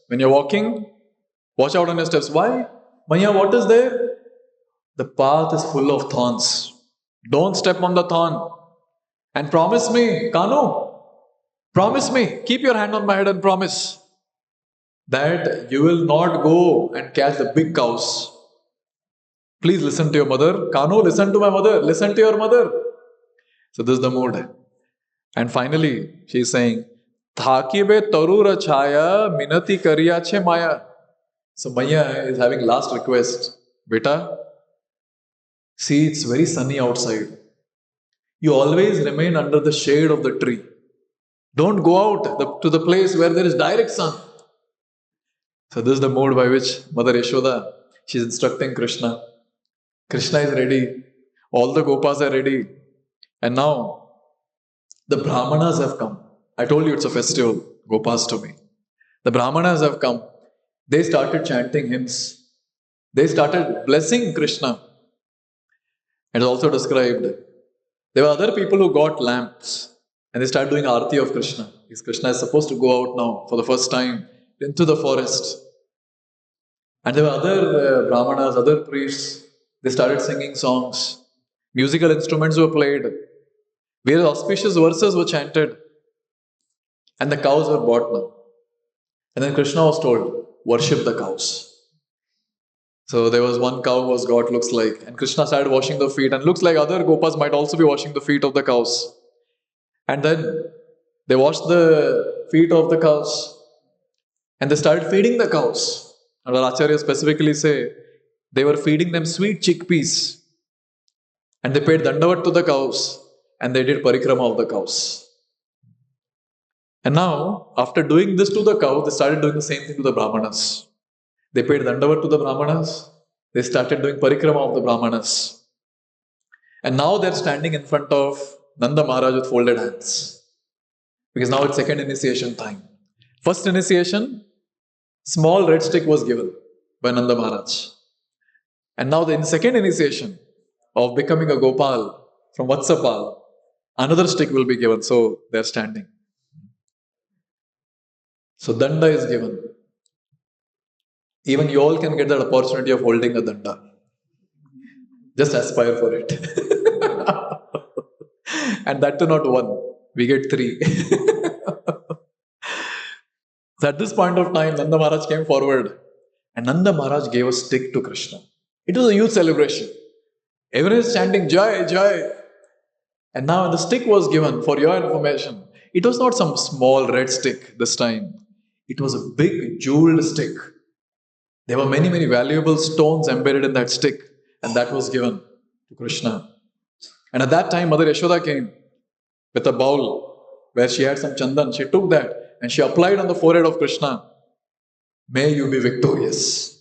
When you're walking, watch out on your steps. Why? Maya, what is there? The path is full of thorns. Don't step on the thorn. And promise me, Kanu, promise me, keep your hand on my head and promise that you will not go and catch the big cows. Please listen to your mother. Kanu, listen to my mother. Listen to your mother. So this is the mood. And finally, she is saying, Thakibe tarura chaya minati kariya che maya. So Maya is having last request. Beta, see, it's very sunny outside. You always remain under the shade of the tree. Don't go out to the place where there is direct sun. So this is the mode by which Mother Yashoda, she is instructing Kṛṣṇa. Kṛṣṇa is ready. All the Gopas are ready. And now, the Brahmanas have come. I told you it's a festival, Gopāṣṭamī. The Brahmanas have come. They started chanting hymns. They started blessing Kṛṣṇa. It is also described, there were other people who got lamps and they started doing Aarti of Kṛṣṇa. Because Kṛṣṇa is supposed to go out now for the first time into the forest. And there were other Brahmanas, other priests. They started singing songs. Musical instruments were played. Various auspicious verses were chanted. And the cows were brought now. And then Kṛṣṇa was told, worship the cows. So there was one cow was got, looks like. And Kṛṣṇa started washing the feet. And looks like other Gopas might also be washing the feet of the cows. And then they washed the feet of the cows. And they started feeding the cows. And our Acharya specifically say, they were feeding them sweet chickpeas. And they paid dandavat to the cows. And they did parikrama of the cows. And now, after doing this to the cows, they started doing the same thing to the Brahmanas. They paid dandavat to the Brahmanas. They started doing parikrama of the Brahmanas. And now they're standing in front of Nanda Maharaj with folded hands. Because now it's second initiation time. First initiation, small red stick was given by Nanda Maharaj. And now in second initiation of becoming a Gopal from Vatsapal, another stick will be given. So they're standing. So danda is given. Even you all can get that opportunity of holding a danda. Just aspire for it. And that too not one. We get 3. So at this point of time, Nanda Maharaj came forward. And Nanda Maharaj gave a stick to Kṛṣṇa. It was a huge celebration. Everyone is chanting, Jai, Jai. And now when the stick was given, for your information, it was not some small red stick this time. It was a big jeweled stick. There were many, many valuable stones embedded in that stick. And that was given to Kṛṣṇa. And at that time, Mother Yashoda came with a bowl where she had some chandan. She took that and she applied on the forehead of Kṛṣṇa. May you be victorious.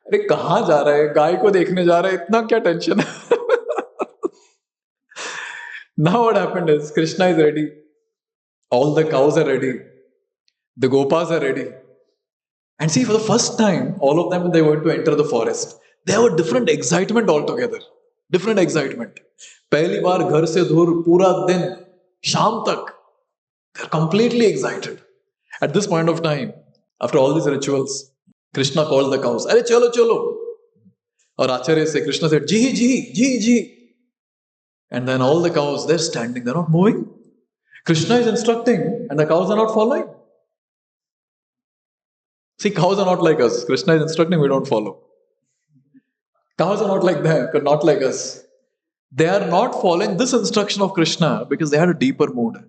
अरे कहाँ जा रहा है? गाय को देखने जा रहा है? इतना क्या टेंशन है? Now what happened is, Kṛṣṇa is ready. All the cows are ready. The Gopas are ready. And see, for the first time, all of them, they went to enter the forest. They have a different excitement altogether. Different excitement. पहली बार घर से दूर पूरा दिन, शाम तक. They're completely excited. At this point of time, after all these rituals, Kṛṣṇa called the cows. Arey chalo, chalo. Or Acharya say, Kṛṣṇa said, Ji, ji, ji, ji. And then all the cows, they're standing, they're not moving. Kṛṣṇa is instructing and the cows are not following. See, cows are not like us. Kṛṣṇa is instructing, we don't follow. Cows are not like them, not like us. They are not following this instruction of Kṛṣṇa because they had a deeper mood.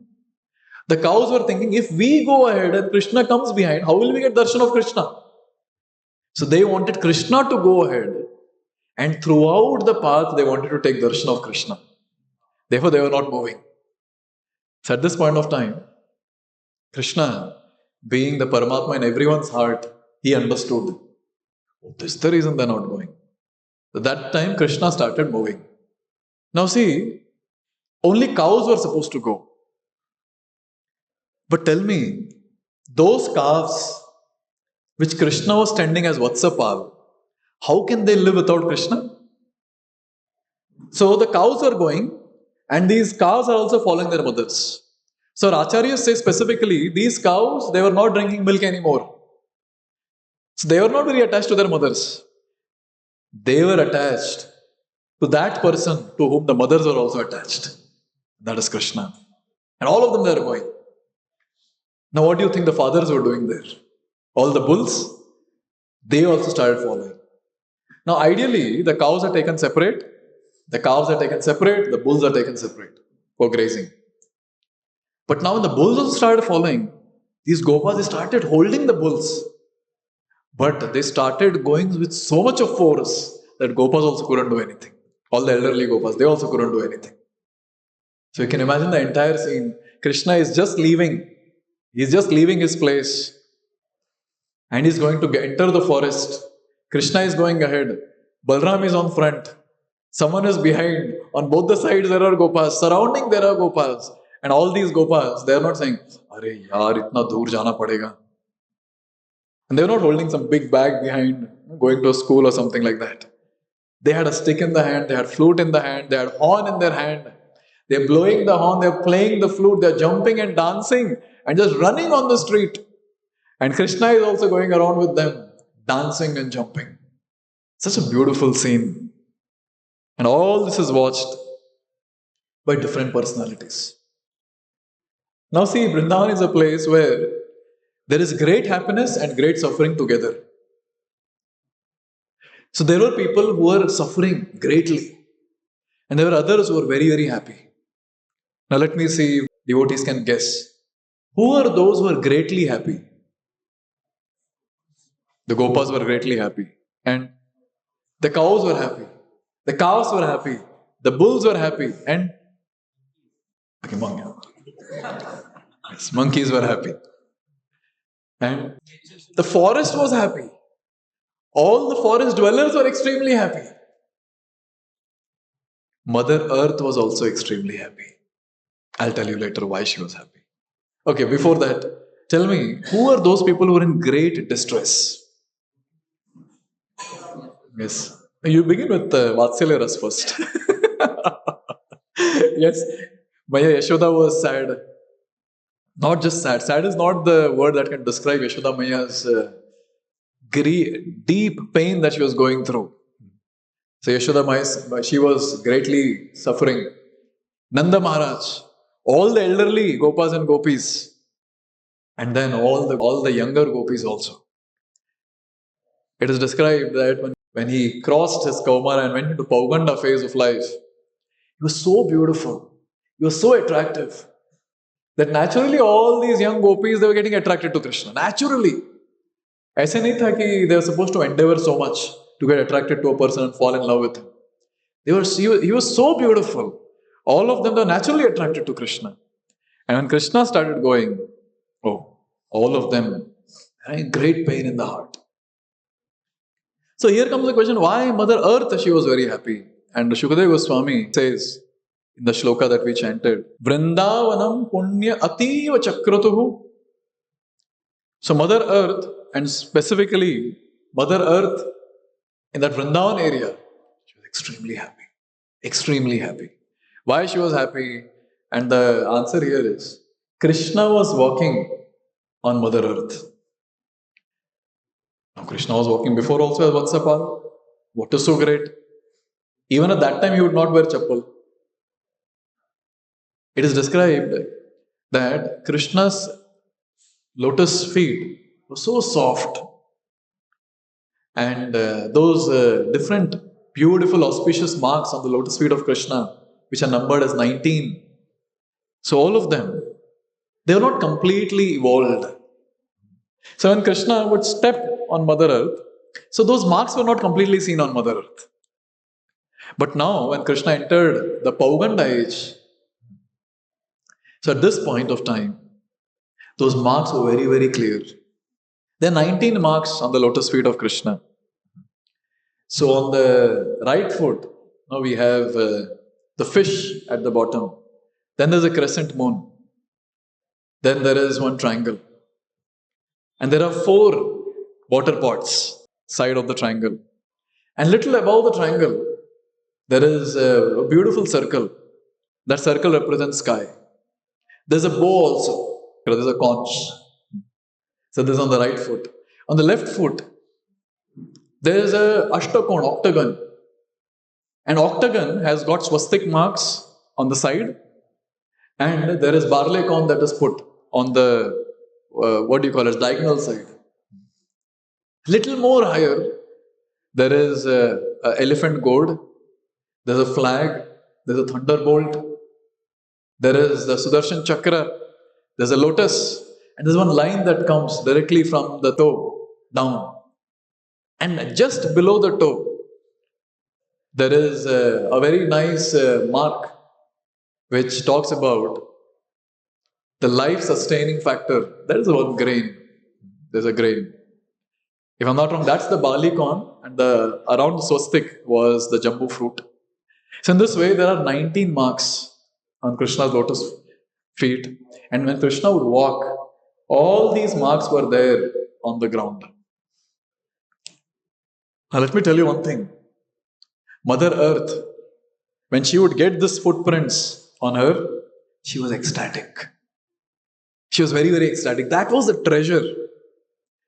The cows were thinking, if we go ahead and Kṛṣṇa comes behind, how will we get darshan of Kṛṣṇa? So they wanted Kṛṣṇa to go ahead. And throughout the path, they wanted to take darshan of Kṛṣṇa. Therefore, they were not moving. So at this point of time, Kṛṣṇa, being the Paramatma in everyone's heart, he understood. Oh, this is the reason they're not going. So that time, Kṛṣṇa started moving. Now see, only cows were supposed to go. But tell me, those calves which Kṛṣṇa was tending as Vatsapal, how can they live without Kṛṣṇa? So the cows are going and these calves are also following their mothers. So our acharyas say specifically, these cows, they were not drinking milk anymore. So they were not very attached to their mothers. They were attached to that person to whom the mothers were also attached. That is Kṛṣṇa. And all of them they are going. Now what do you think the fathers were doing there? All the bulls, they also started following. Now ideally, the cows are taken separate, the calves are taken separate, the bulls are taken separate for grazing. But now when the bulls also started following, these Gopas, they started holding the bulls. But they started going with so much of force that Gopas also couldn't do anything. All the elderly Gopas, they also couldn't do anything. So you can imagine the entire scene. Kṛṣṇa is just leaving. He's just leaving his place. And he's going to enter the forest. Kṛṣṇa is going ahead. Balram is on front. Someone is behind. On both the sides there are Gopas. Surrounding there are Gopas. And all these Gopas, they are not saying, "Are yaar, itna dur jana padega." And they were not holding some big bag behind, going to a school or something like that. They had a stick in the hand, they had flute in the hand, they had horn in their hand. They're blowing the horn, they're playing the flute, they're jumping and dancing and just running on the street. And Kṛṣṇa is also going around with them, dancing and jumping. Such a beautiful scene. And all this is watched by different personalities. Now see, Vrindavan is a place where there is great happiness and great suffering together. So there were people who were suffering greatly. And there were others who were very, very happy. Now let me see if devotees can guess. Who are those who are greatly happy? The Gopas were greatly happy. And the cows were happy. The calves were happy. The bulls were happy. And yes, monkeys were happy. And the forest was happy. All the forest dwellers were extremely happy. Mother Earth was also extremely happy. I'll tell you later why she was happy. Okay, before that, tell me, who are those people who are in great distress? Yes. You begin with Vatsalya Ras first. Yes. Maya Yashoda was sad. Not just sad. Sad is not the word that can describe Yashoda Maya's deep pain that she was going through. So Yashoda Maya, she was greatly suffering. Nanda Maharaj, all the elderly Gopas and Gopis, and then all the younger Gopis also. It is described that when he crossed his Kaumara and went into Pauganda phase of life, he was so beautiful, he was so attractive, that naturally all these young Gopis, they were getting attracted to Kṛṣṇa. Naturally. ऐसे नहीं था कि they were supposed to endeavor so much to get attracted to a person and fall in love with him. He was so beautiful. All of them were naturally attracted to Kṛṣṇa. And when Kṛṣṇa started going, all of them had great pain in the heart. So here comes the question, why Mother Earth, she was very happy? And Shukadeva Goswami says in the shloka that we chanted, Vrindavanam punya ativa chakratuhu. So Mother Earth, and specifically Mother Earth in that Vrindavan area, she was extremely happy. Extremely happy. Why she was happy? And the answer here is, Kṛṣṇa was walking on Mother Earth. Now Kṛṣṇa was walking before also as Vatsapal. What is so great? Even at that time he would not wear chappal. It is described that Kṛṣṇa's lotus feet were so soft, and those different beautiful auspicious marks on the lotus feet of Kṛṣṇa, which are numbered as 19. So all of them, they were not completely evolved. So when Kṛṣṇa would step on Mother Earth, so those marks were not completely seen on Mother Earth. But now when Kṛṣṇa entered the Pauganda age, so at this point of time, those marks were very, very clear. There are 19 marks on the lotus feet of Kṛṣṇa. So on the right foot, now we have the fish at the bottom. Then there's a crescent moon. Then there is one triangle. And there are 4 water pots side of the triangle. And little above the triangle, there is a beautiful circle. That circle represents sky. There's a bow also. There's a conch. So this is on the right foot. On the left foot, there's a ashtakon, octagon. And octagon has got swastik marks on the side, and there is barley corn that is put on the, diagonal side. Little more higher, there is a elephant gourd, there's a flag, there's a thunderbolt, there is the Sudarshan Chakra, there's a lotus, and there's one line that comes directly from the toe down. And just below the toe, there is a very nice mark which talks about the life-sustaining factor. That is one grain. There's a grain. If I'm not wrong, that's the barley corn, and around the swastik was the jambu fruit. So in this way, there are 19 marks on Krishna's lotus feet. And when Krishna would walk, all these marks were there on the ground. Now let me tell you one thing. Mother Earth, when she would get these footprints on her, she was ecstatic. She was very, very ecstatic. That was the treasure.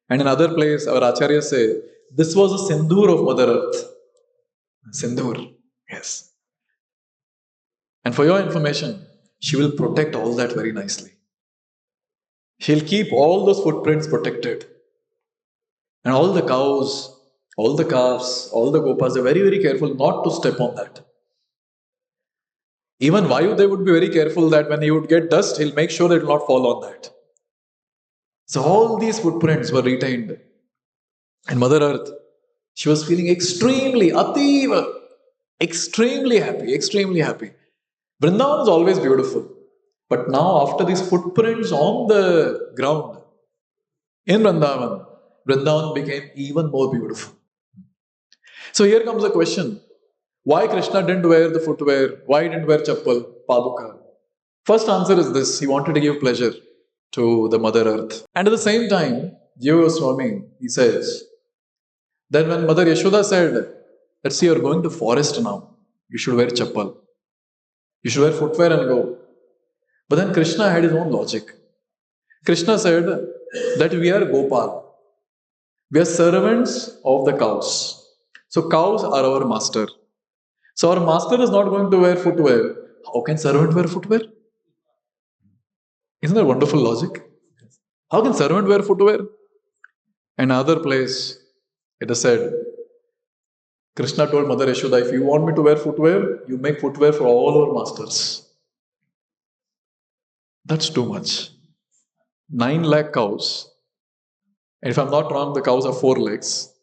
And in another place, our acharyas say, this was a sindoor of Mother Earth. Sindoor, yes. And for your information, she will protect all that very nicely. She'll keep all those footprints protected. And all the cows, all the calves, all the gopas are very, very careful not to step on that. Even Vayu, would be very careful that when he would get dust, he'll make sure that it will not fall on that. So all these footprints were retained. And Mother Earth, she was feeling extremely happy. Vrindavan is always beautiful. But now after these footprints on the ground in Vrindavan, Vrindavan became even more beautiful. So here comes the question. Why Krishna didn't wear the footwear? Why he didn't wear chappal, paduka? First answer is this. He wanted to give pleasure to the Mother Earth. And at the same time, Jiva Goswami, he says, that when Mother Yashoda said, let's see, you're going to forest now. You should wear chappal. You should wear footwear and go. But then Krishna had his own logic. Krishna said that we are Gopal. We are servants of the cows. So cows are our master. So our master is not going to wear footwear. How can servant wear footwear? Isn't that wonderful logic? How can servant wear footwear? Another place, it is said, Krishna told Mother Yashoda, if you want me to wear footwear, you make footwear for all our masters. That's too much. 9 lakh cows. And if I'm not wrong, the cows have 4 legs.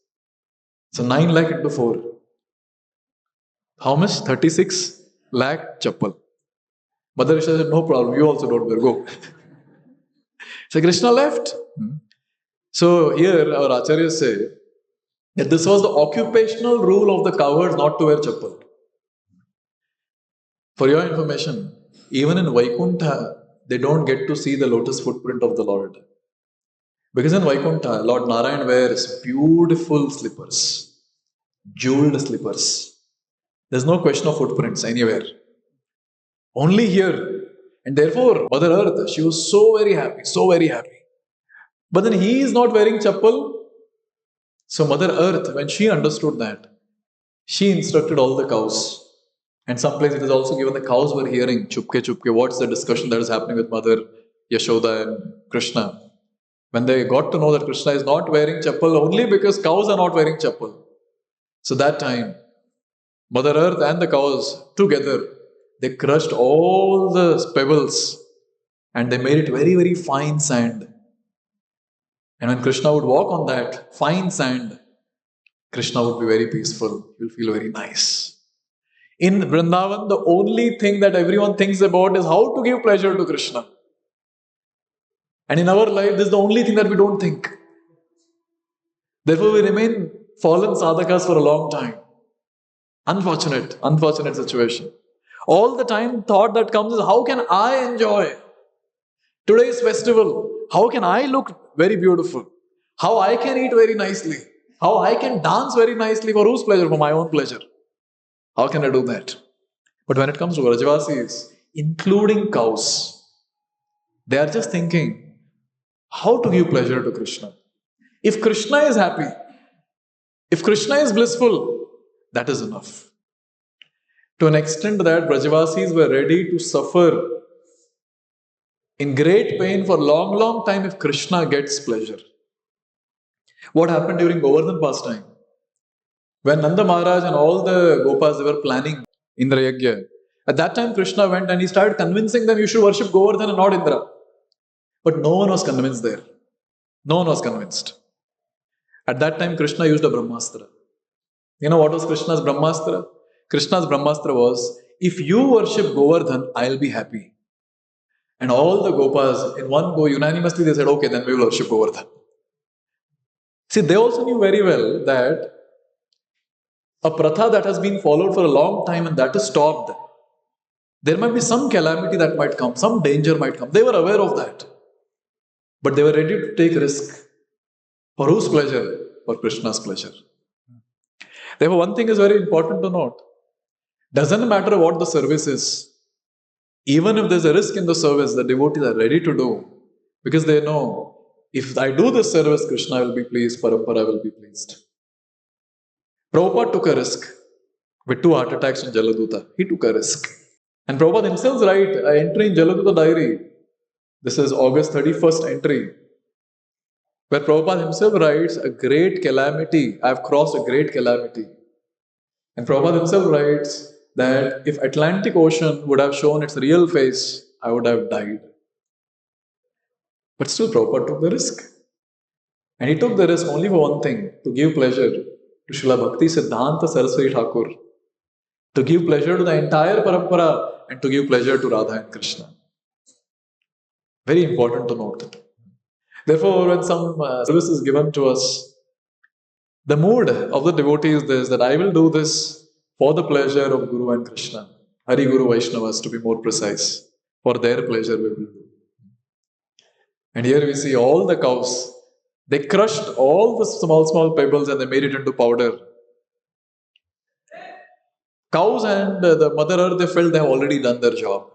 So 9 lakh into 4. How much? 36 lakh chappal. Mother Yashoda said, no problem, you also don't wear, go. So Krishna left. So here our acharyas say that this was the occupational rule of the cowherds not to wear chappal. For your information, even in Vaikuntha, they don't get to see the lotus footprint of the Lord. Because in Vaikuntha, Lord Narayan wears beautiful slippers, jeweled slippers. There's no question of footprints anywhere. Only here. And therefore, Mother Earth, she was so very happy, so very happy. But then he is not wearing chappal. So Mother Earth, when she understood that, she instructed all the cows. And someplace it is also given the cows were hearing, chupke chupke, what's the discussion that is happening with Mother Yashoda and Krishna. When they got to know that Krishna is not wearing chappal only because cows are not wearing chappal. So that time, Mother Earth and the cows together, they crushed all the pebbles and they made it very, very fine sand. And when Krishna would walk on that fine sand, Krishna would be very peaceful. He will feel very nice. In Vrindavan, the only thing that everyone thinks about is how to give pleasure to Krishna. And in our life, this is the only thing that we don't think. Therefore, we remain fallen sadhakas for a long time. Unfortunate situation. All the time thought that comes is, how can I enjoy today's festival? How can I look very beautiful? How I can eat very nicely? How I can dance very nicely? For whose pleasure? For my own pleasure. How can I do that? But when it comes to Vrajavasis, including cows, They are just thinking how to give pleasure to Krishna. If Krishna is happy, if Krishna is blissful, that is enough. To an extent that Brajavasis were ready to suffer in great pain for long, long time if Krishna gets pleasure. What happened during Govardhan pastime? When Nanda Maharaj and all the Gopas they were planning Indra Yagya, at that time Krishna went and he started convincing them you should worship Govardhan and not Indra. But no one was convinced there. No one was convinced. At that time Krishna used a Brahmastra. You know what was Krishna's Brahmastra? Krishna's Brahmastra was, if you worship Govardhan, I'll be happy. And all the Gopas in one go unanimously they said, okay, then we will worship Govardhan. See, they also knew very well that a pratha that has been followed for a long time and that is stopped, there might be some calamity that might come, some danger might come. They were aware of that. But they were ready to take risk. For whose pleasure? For Krishna's pleasure. Therefore, one thing is very important to note. Doesn't matter what the service is. Even if there's a risk in the service, the devotees are ready to do. Because they know, if I do this service, Krishna will be pleased, Parampara will be pleased. Prabhupada took a risk with 2 heart attacks in Jaladuta. He took a risk. And Prabhupada himself writes an entry in Jaladuta diary. This is August 31st entry. Where Prabhupada himself writes, a great calamity, I have crossed a great calamity. And Prabhupada himself writes that if Atlantic Ocean would have shown its real face, I would have died. But still Prabhupada took the risk. And he took the risk only for one thing, to give pleasure to Srila Bhakti Siddhanta Saraswati Thakur, to give pleasure to the entire parampara and to give pleasure to Radha and Krishna. Very important to note. Therefore, when some service is given to us, the mood of the devotee is this, that I will do this for the pleasure of Guru and Krishna, Hari Guru Vaishnavas to be more precise, for their pleasure we will do. And here we see all the cows, they crushed all the small pebbles and they made it into powder. Cows and the Mother Earth, they felt they have already done their job.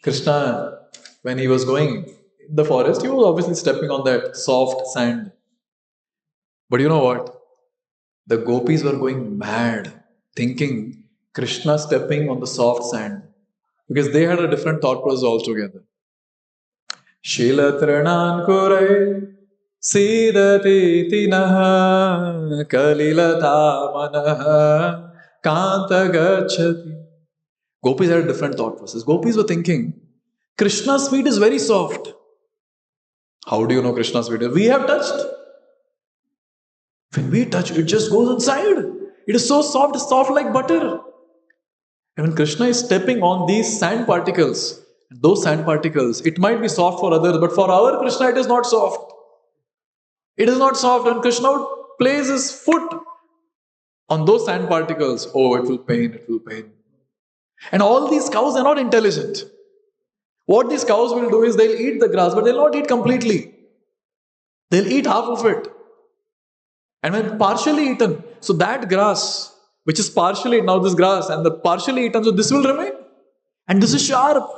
Krishna, when he was going in the forest, he was obviously stepping on that soft sand. But you know what? The gopis were going mad, thinking Krishna stepping on the soft sand, because they had a different thought process altogether. Shilatranan kurai Sidati tinaha kalilata manaha kanta gacchati. Gopis had a different thought process. Gopis were thinking, Krishna's feet is very soft. How do you know Krishna's feet? We have touched. When we touch, it just goes inside. It is so soft, soft like butter. And when Krishna is stepping on these sand particles, those sand particles, it might be soft for others, but for our Krishna, it is not soft. It is not soft. When Krishna would place his foot on those sand particles, oh, it will pain, it will pain. And all these cows are not intelligent. What these cows will do is they'll eat the grass, but they'll not eat completely. They'll eat half of it. And when partially eaten, so that grass, which is partially, now this grass, and the partially eaten, so this will remain. And this is sharp.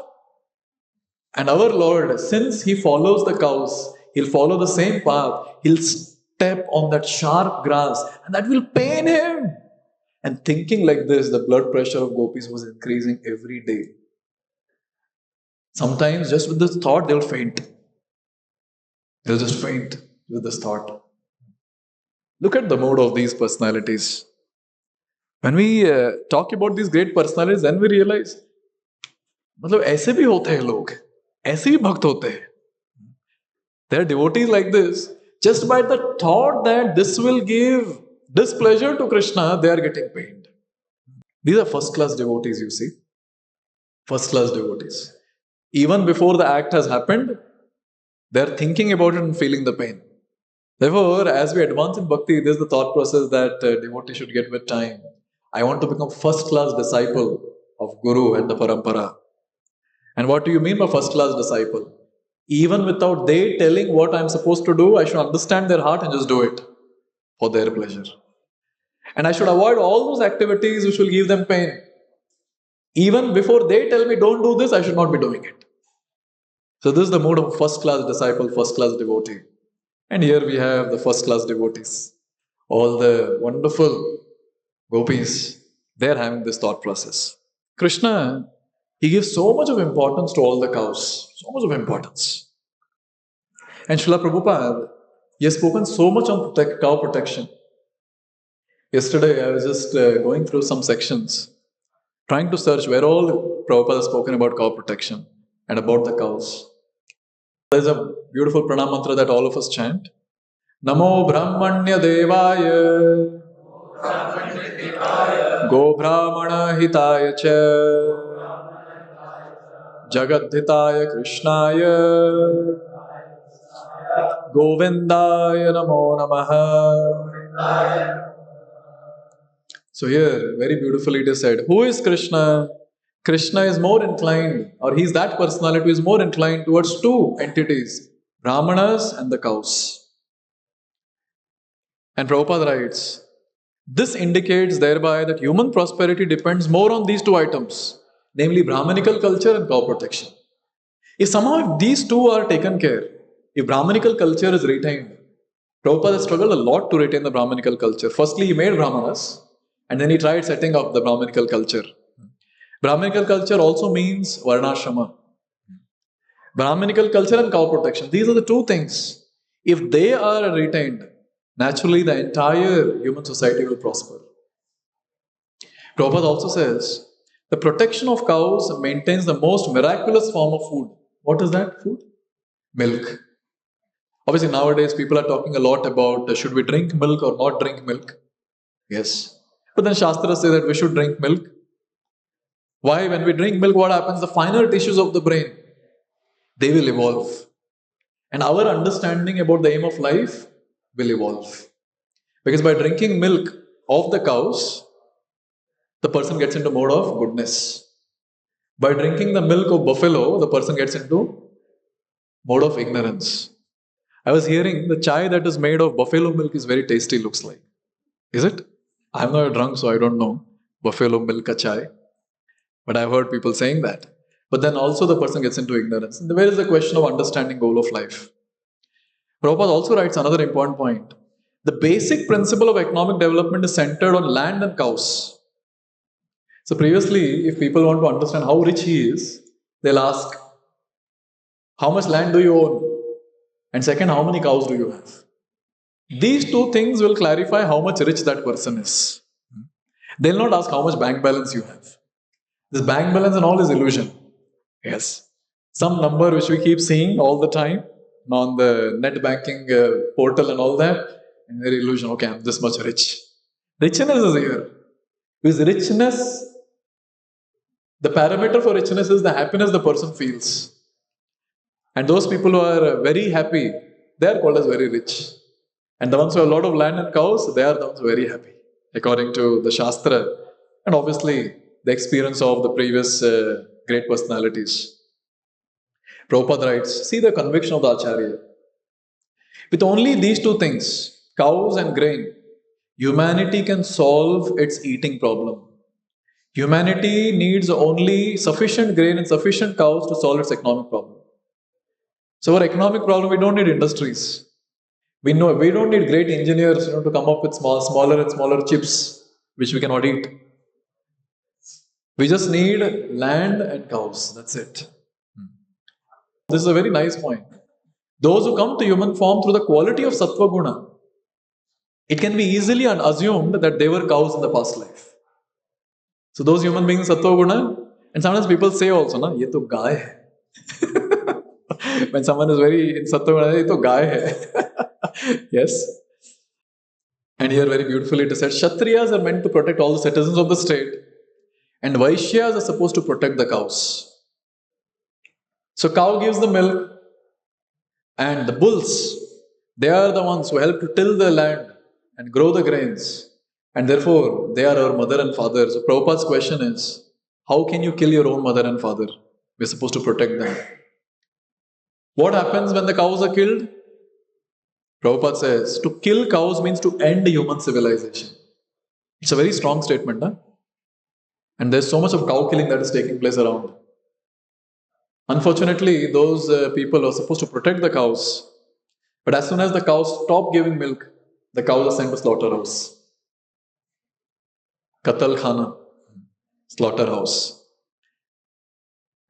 And our Lord, since He follows the cows, He'll follow the same path. He'll step on that sharp grass, and that will pain Him. And thinking like this, the blood pressure of gopis was increasing every day. Sometimes just with this thought, they'll faint. They'll just faint with this thought. Look at the mood of these personalities. When we talk about these great personalities, then we realize, मतलब ऐसे भी होते हैं लोग, ऐसे भी भक्त होते हैं. There are devotees like this. Just by the thought that this will give displeasure to Krishna, they are getting pained. These are first-class devotees, you see. First-class devotees. Even before the act has happened, they are thinking about it and feeling the pain. Therefore, as we advance in bhakti, this is the thought process that devotee should get with time. I want to become first-class disciple of Guru and the Parampara. And what do you mean by first-class disciple? Even without they telling what I am supposed to do, I should understand their heart and just do it for their pleasure. And I should avoid all those activities which will give them pain. Even before they tell me don't do this, I should not be doing it. So this is the mood of first-class disciple, first-class devotee. And here we have the first-class devotees. All the wonderful gopis, they're having this thought process. Krishna, he gives so much of importance to all the cows. So much of importance. And Srila Prabhupada, he has spoken so much on cow protection. Yesterday, I was just going through some sections, trying to search where all Prabhupada has spoken about cow protection and about the cows. There's a beautiful pranam mantra that all of us chant. Namo Brahmanya Devaya Go Brahmana Hitaya Cha Jagadhitaya Krishnaya Govindaya Namo Namaha. So here, very beautifully it is said, who is Krishna? Krishna is more inclined, or he is that personality who is more inclined towards two entities, Brahmanas and the cows. And Prabhupada writes, this indicates thereby that human prosperity depends more on these two items, namely Brahmanical culture and cow protection. If somehow these two are taken care, if Brahmanical culture is retained, Prabhupada struggled a lot to retain the Brahmanical culture. Firstly, he made Brahmanas, and then he tried setting up the Brahmanical culture. Brahmanical culture also means Varnashrama. Brahmanical culture and cow protection. These are the two things. If they are retained, naturally the entire human society will prosper. Prabhupada also says, the protection of cows maintains the most miraculous form of food. What is that food? Milk. Obviously nowadays people are talking a lot about should we drink milk or not drink milk. Yes. But then Shastras say that we should drink milk. Why? When we drink milk, what happens? The finer tissues of the brain, they will evolve. And our understanding about the aim of life will evolve. Because by drinking milk of the cows, the person gets into mode of goodness. By drinking the milk of buffalo, the person gets into mode of ignorance. I was hearing the chai that is made of buffalo milk is very tasty, looks like. Is it? I'm not drunk, so I don't know. Buffalo milk ka chai. But I've heard people saying that. But then also the person gets into ignorance. And where is the question of understanding goal of life? Prabhupada also writes another important point. The basic principle of economic development is centered on land and cows. So previously, if people want to understand how rich he is, they'll ask, how much land do you own? And second, how many cows do you have? These two things will clarify how much rich that person is. They'll not ask how much bank balance you have. This bank balance and all is illusion. Yes. Some number which we keep seeing all the time on the net banking portal and all that, and very illusion, okay, I'm this much rich. Richness is here. With richness, the parameter for richness is the happiness the person feels. And those people who are very happy, they are called as very rich. And the ones who have a lot of land and cows, they are the ones who are very happy, according to the Shastra. And obviously, the experience of the previous great personalities. Prabhupada writes, see the conviction of the Acharya. With only these two things, cows and grain, humanity can solve its eating problem. Humanity needs only sufficient grain and sufficient cows to solve its economic problem. So our economic problem, we don't need industries. We don't need great engineers to come up with smaller and smaller chips which we cannot eat. We just need land and cows. That's it. This is a very nice point. Those who come to human form through the quality of sattva guna, it can be easily assumed that they were cows in the past life. So those human beings sattva guna, and sometimes people say also, na, ye to gaay hai. When someone is very in sattva guna, ye to gaay hai. Yes. And here very beautifully it is said, Kshatriyas are meant to protect all the citizens of the state, and Vaishyas are supposed to protect the cows. So cow gives the milk, and the bulls, they are the ones who help to till the land and grow the grains. And therefore, they are our mother and father. So Prabhupada's question is, how can you kill your own mother and father? We're supposed to protect them. What happens when the cows are killed? Prabhupada says, to kill cows means to end human civilization. It's a very strong statement, huh? And there's so much of cow killing that is taking place around. Unfortunately, those people are supposed to protect the cows, but as soon as the cows stop giving milk, the cows are sent to slaughterhouse. Katal Khana, slaughterhouse.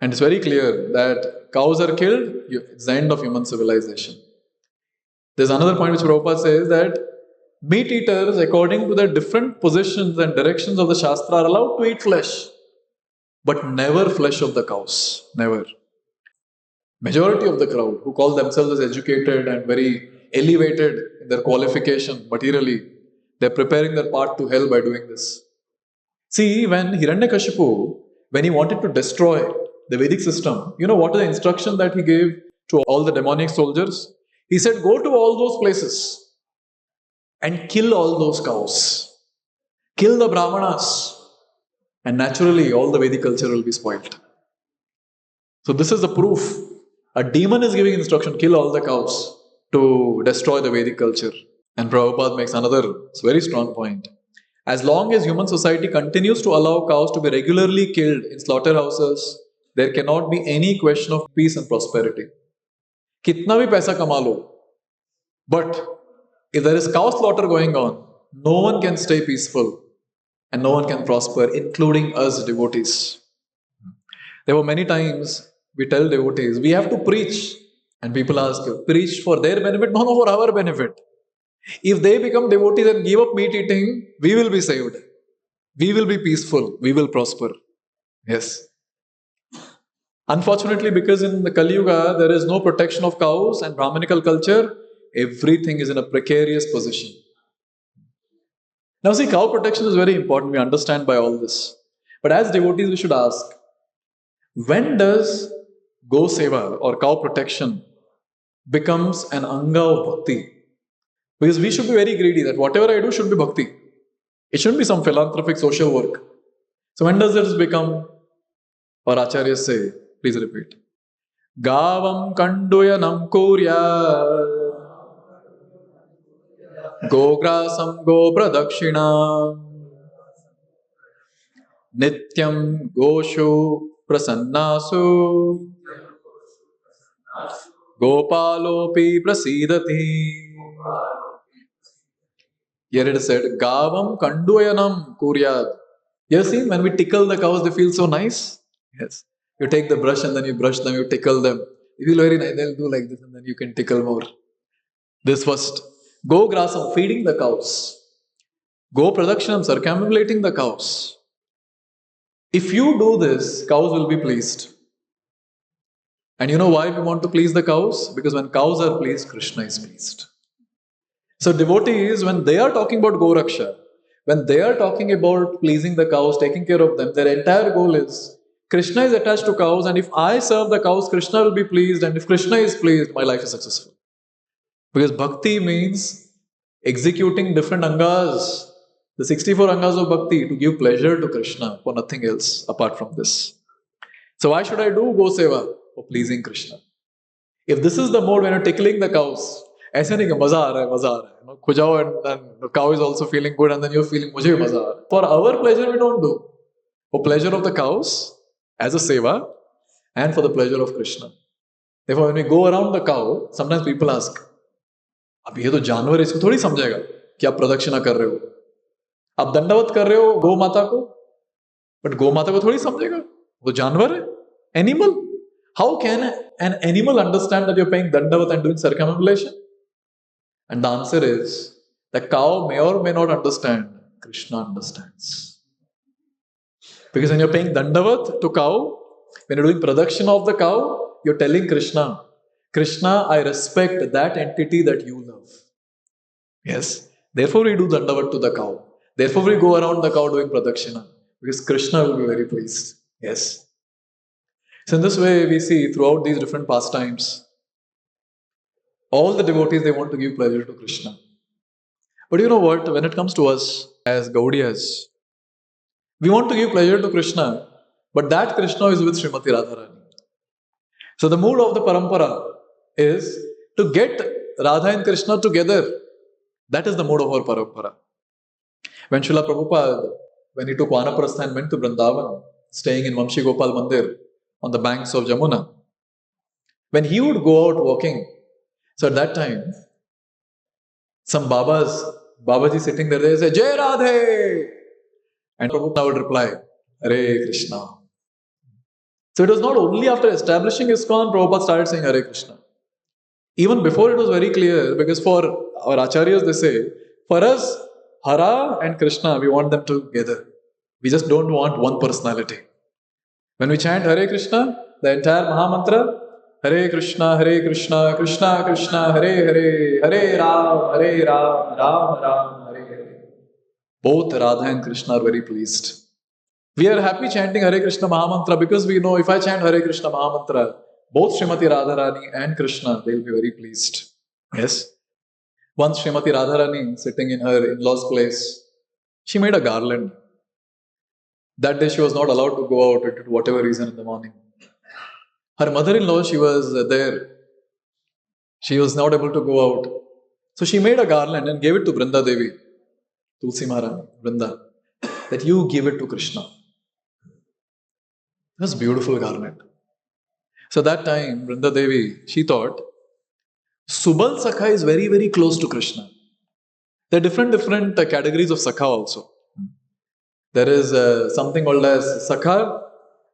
And it's very clear that cows are killed, it's the end of human civilization. There's another point which Prabhupada says that meat eaters, according to their different positions and directions of the Shastra, are allowed to eat flesh, but never flesh of the cows. Never. Majority of the crowd who call themselves as educated and very elevated in their qualification materially, they're preparing their path to hell by doing this. See, when Hiranyakashipu, when he wanted to destroy the Vedic system, you know what is the instruction that he gave to all the demonic soldiers? He said, go to all those places and kill all those cows. Kill the Brahmanas. And naturally, all the Vedic culture will be spoiled. So this is the proof. A demon is giving instruction, kill all the cows to destroy the Vedic culture. And Prabhupada makes another very strong point. As long as human society continues to allow cows to be regularly killed in slaughterhouses, there cannot be any question of peace and prosperity. Kitna bhi paisa kama lo. But if there is cow slaughter going on, no one can stay peaceful and no one can prosper, including us devotees. There were many times we tell devotees, we have to preach. And people ask, preach for their benefit? No, for our benefit. If they become devotees and give up meat eating, we will be saved. We will be peaceful. We will prosper. Yes. Unfortunately, because in the Kali Yuga, there is no protection of cows and Brahmanical culture, everything is in a precarious position. Now see, cow protection is very important. We understand by all this. But as devotees, we should ask, when does Go Seva or cow protection becomes an anga of bhakti? Because we should be very greedy that whatever I do should be bhakti. It shouldn't be some philanthropic social work. So when does this become, or acharyas say, please repeat. Gavam kanduyanam kurya Gograsam go pradakshina Nityam goshu prasannasu Gopalopi prasidati. Here it is said, Gavam kanduyanam kuryad. You have seen when we tickle the cows, they feel so nice? Yes. You take the brush and then you brush them, you tickle them. They feel very nice. They'll do like this and then you can tickle more. This first. Go grasam, feeding the cows. Go pradakshanam, circumambulating the cows. If you do this, cows will be pleased. And you know why we want to please the cows? Because when cows are pleased, Kṛṣṇa is pleased. So devotees, when they are talking about Goraksha, when they are talking about pleasing the cows, taking care of them, their entire goal is, Kṛṣṇa is attached to cows and if I serve the cows, Kṛṣṇa will be pleased and if Kṛṣṇa is pleased, my life is successful. Because bhakti means executing different angas, the 64 angas of bhakti to give pleasure to Kṛṣṇa for nothing else apart from this. So why should I do Go Seva? For pleasing Kṛṣṇa. If this is the mode when you're tickling the cows, ऐसे नहीं कि मजा आ रहा है, मजा आ रहा है. खुजाओ and then the cow is also feeling good and then you're feeling मुझे भी मजा आ रहा है. For our pleasure we don't do. For pleasure of the cows as a seva and for the pleasure of Kṛṣṇa. Therefore when we go around the cow, sometimes people ask, अब ये तो जानवर है, इसको थोड़ी समझेगा कि आप प्रदक्षिणा कर रहे हो. आप दंडवत कर रहे हो गौ माता को, but गौ माता को थोड़ी समझेगा, वो जानवर है, animal. How can an animal understand that you're paying dandavat and doing circumambulation? And the answer is, the cow may or may not understand, Kṛṣṇa understands. Because when you're paying dandavat to cow, when you're doing production of the cow, you're telling Kṛṣṇa, Kṛṣṇa, I respect that entity that you love. Yes. Therefore we do dandavat to the cow. Therefore we go around the cow doing pradakshina. Because Kṛṣṇa will be very pleased. Yes. So in this way we see throughout these different pastimes, all the devotees, they want to give pleasure to Kṛṣṇa. But you know what? When it comes to us as Gaudiyas, we want to give pleasure to Kṛṣṇa, but that Kṛṣṇa is with Srimati Radharani. So the mood of the parampara is to get Radha and Kṛṣṇa together. That is the mood of our parampara. When Srila Prabhupada, when he took Vanaprastha and went to Vrindavan, staying in Vamshi Gopal Mandir on the banks of Jamuna, When he would go out walking, so at that time, some Babaji sitting there, they say, Jai Radhe! And Prabhupada would reply, Hare Krishna. So it was not only after establishing ISKCON, Prabhupada started saying Hare Krishna. Even before it was very clear, because for our acharyas they say, for us, Hara and Krishna, we want them together. We just don't want one personality. When we chant Hare Krishna, the entire Mahamantra, Hare Krishna, Krishna Krishna, Hare Hare, Hare Ram, Ram Ram, Hare Hare. Both Radha and Krishna are very pleased. We are happy chanting Hare Krishna Mahamantra because we know if I chant Hare Krishna Mahamantra, both Srimati Radharani and Krishna, they will be very pleased. Yes. Once Srimati Radharani, sitting in her in-laws' place, she made a garland. That day she was not allowed to go out due to whatever reason in the morning. Her mother-in-law, she was there. She was not able to go out. So she made a garland and gave it to Vrinda Devi, Tulsi Maharani, Vrinda, that you give it to Krishna. It was a beautiful garland. So that time, Vrinda Devi, she thought, Subal Sakha is very, very close to Krishna. There are different categories of Sakha also. There is something called as Sakha.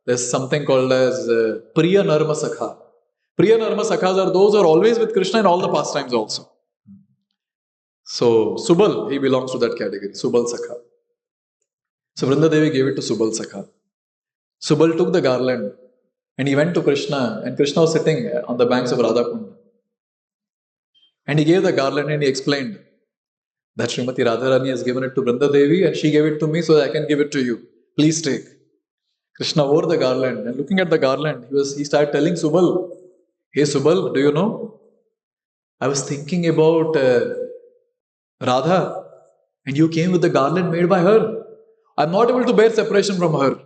There's something called as Priya Narma Sakha. Priya Narma Sakhas are those who are always with Krishna in all the pastimes also. So Subal, he belongs to that category, Subal Sakha. So Vrinda Devi gave it to Subal Sakha. Subal took the garland and he went to Krishna, and Krishna was sitting on the banks of Radha-Kunda. And he gave the garland and he explained that Srimati Radharani has given it to Vrinda Devi and she gave it to me so that I can give it to you. Please take. Krishna wore the garland, and looking at the garland, he started telling Subal, hey Subal, do you know? I was thinking about Radha, and you came with the garland made by her. I'm not able to bear separation from her.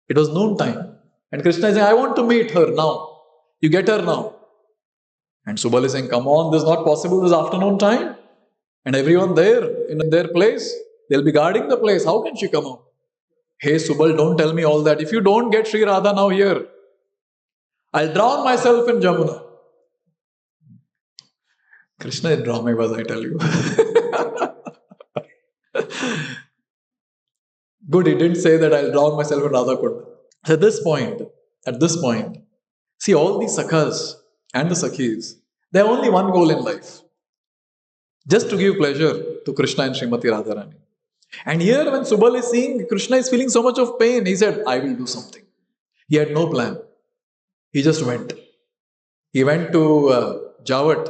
It was noon time. And Krishna is saying, I want to meet her now. You get her now. And Subal is saying, come on, this is not possible this afternoon time. And everyone there, in their place, they'll be guarding the place. How can she come out? Hey Subal, don't tell me all that. If you don't get Sri Radha now here, I'll drown myself in Jamuna. Krishna is dramebaz, I tell you. Good, he didn't say that I'll drown myself in Radha-Kunda. At this point, see all these sakhas and the sakhis, they have only one goal in life. Just to give pleasure to Krishna and Srimati Radharani. And here when Subal is seeing Krishna is feeling so much of pain, he said, I will do something. He had no plan. He just went. He went to Jawat,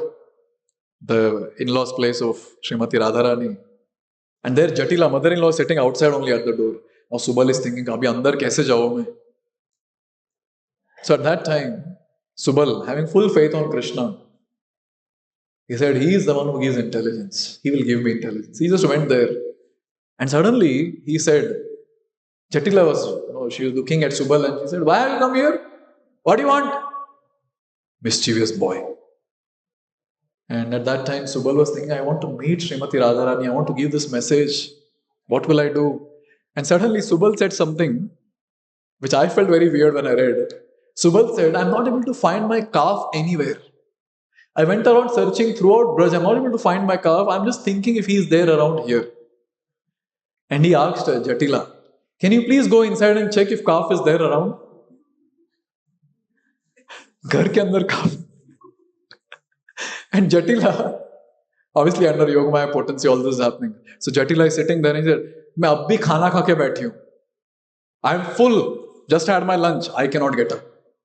the in-laws place of Srimati Radharani. And there Jatila, mother-in-law, is sitting outside only at the door. Now Subal is thinking, Abhi andar kaise jao main? So at that time, Subal, having full faith on Krishna, he said, he is the one who gives intelligence. He will give me intelligence. He just went there. And suddenly, he said, Jatila was, she was looking at Subal and she said, why have you come here? What do you want? Mischievous boy. And at that time, Subal was thinking, I want to meet Srimati Radharani. I want to give this message. What will I do? And suddenly, Subal said something which I felt very weird when I read. Subal said, I'm not able to find my calf anywhere. I went around searching throughout Braj. I'm not able to find my calf. I'm just thinking if he is there around here. And he asked Jatila, can you please go inside and check if calf is there around? Ghar ke andar calf. And Jatila, obviously under Yogamaya potency, all this is happening. So Jatila is sitting there and he said, मैं अब भी खाना खा के बैठी हूँ. I'm full. Just had my lunch. I cannot get up.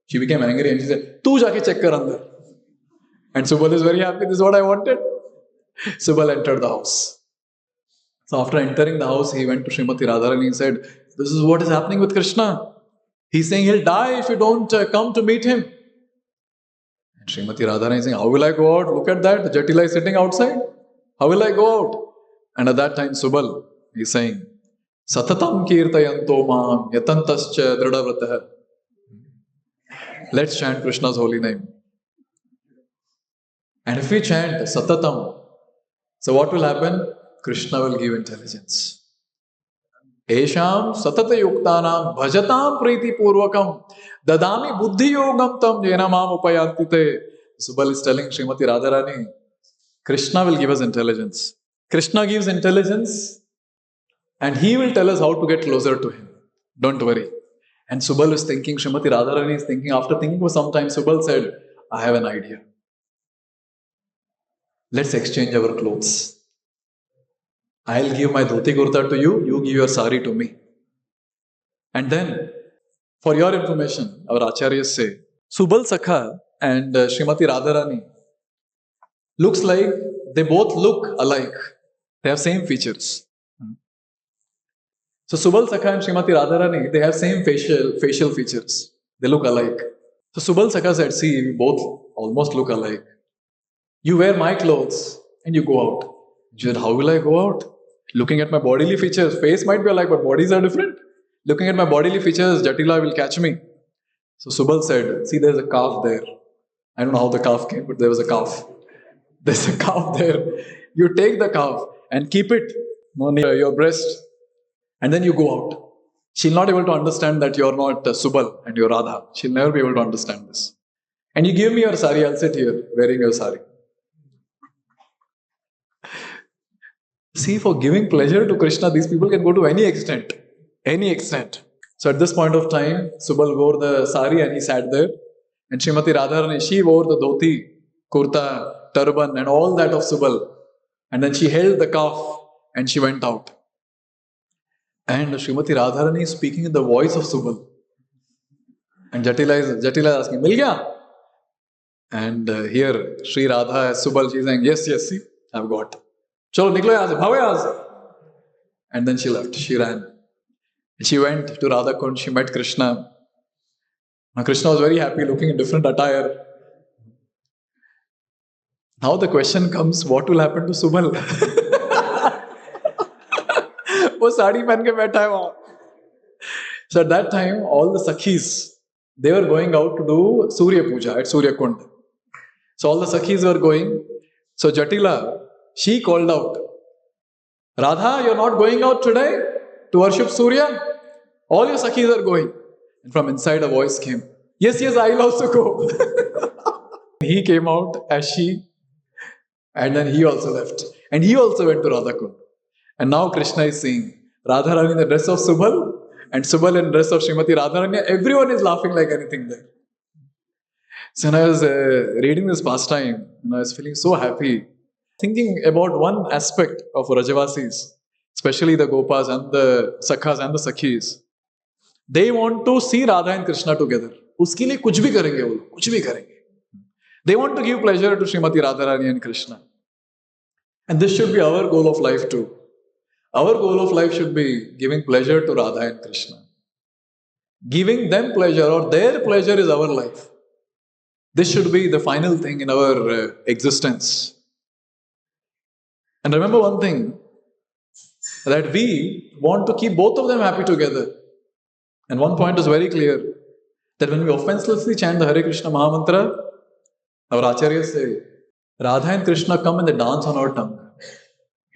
She became angry and she said, तू जाके check कर अंदर. And Subal is very happy. This is what I wanted. Subal entered the house. So after entering the house, he went to Srimati Radharani and said, this is what is happening with Krishna. He's saying he'll die if you don't come to meet him. And Srimati Radharani is saying, how will I go out? Look at that. Jatila is sitting outside. How will I go out? And at that time, Subal is saying, Satatam kirtayanto mam yatantascha dridavratah. Let's chant Krishna's holy name. And if we chant Satatam, so what will happen? Krishna will give intelligence. Esham satata yuktanam bhajatam priti purvakam dadami buddhi yogam tam jena mam upayantite. Subal is telling Srimati Radharani, Krishna will give us intelligence. Krishna gives intelligence and he will tell us how to get closer to him. Don't worry. And Subal is thinking, Srimati Radharani is thinking, after thinking for some time, Subal said, I have an idea. Let's exchange our clothes. I'll give my dhoti kurta to you, you give your sari to me. And then, for your information, our acharyas say, Subal Sakha and Srimati Radharani looks like they both look alike. They have same features. So Subal Sakha and Srimati Radharani, they have same facial features. They look alike. So Subal Sakha said, see, we both almost look alike. You wear my clothes and you go out. She said, how will I go out? Looking at my bodily features, face might be alike, but bodies are different. Looking at my bodily features, Jatila will catch me. So Subal said, see, there's a calf there. I don't know how the calf came, but there was a calf. There's a calf there. You take the calf and keep it near your breast, and then you go out. She'll not be able to understand that you're not Subal and you're Radha. She'll never be able to understand this. And you give me your sari, I'll sit here wearing your sari. See, for giving pleasure to Kṛṣṇa, these people can go to any extent. Any extent. So at this point of time, Subal wore the sari and he sat there. And Srimati Radharani, she wore the dhoti, kurta, turban and all that of Subal. And then she held the calf and she went out. And Srimati Radharani is speaking in the voice of Subal. And Jatila is asking, Mil gaya? And here, Sri Radha as Subal, she is saying, yes, see, I've got. Chalo, niklo yahan se, bhavo yahan se. And then she left, she ran. She went to Radha-Kund, she met Kṛṣṇa. Now Kṛṣṇa was very happy, looking in different attire. Now the question comes, what will happen to Subal? वो साड़ी पहन के बैठा है वहाँ. So at that time, all the Sakhis, they were going out to do Surya Puja at Surya Kund. So all the Sakhis were going. So Jatila, she called out, Radha, you're not going out today to worship Surya? All your Sakhis are going. And from inside a voice came, yes, I'll also go. He came out as she, and then he also left. And he also went to Radha-Kund. And now Kṛṣṇa is seeing Radharani in the dress of Subal and Subal in the dress of Srimati Radharani. Everyone is laughing like anything there. So when I was reading this pastime, I was feeling so happy. Thinking about one aspect of Rajavasis, especially the Gopas and the Sakhas and the Sakhis. They want to see Radha and Kṛṣṇa together. Uske liye kuch bhi karenge wo log, kuch bhi karenge. They want to give pleasure to Srimati Radharani and Kṛṣṇa. And this should be our goal of life too. Our goal of life should be giving pleasure to Radha and Kṛṣṇa. Giving them pleasure or their pleasure is our life. This should be the final thing in our existence. And remember one thing, that we want to keep both of them happy together. And one point is very clear, that when we offenselessly chant the Hare Krishna Mahamantra, our acharyas say, Radha and Kṛṣṇa come and they dance on our tongue.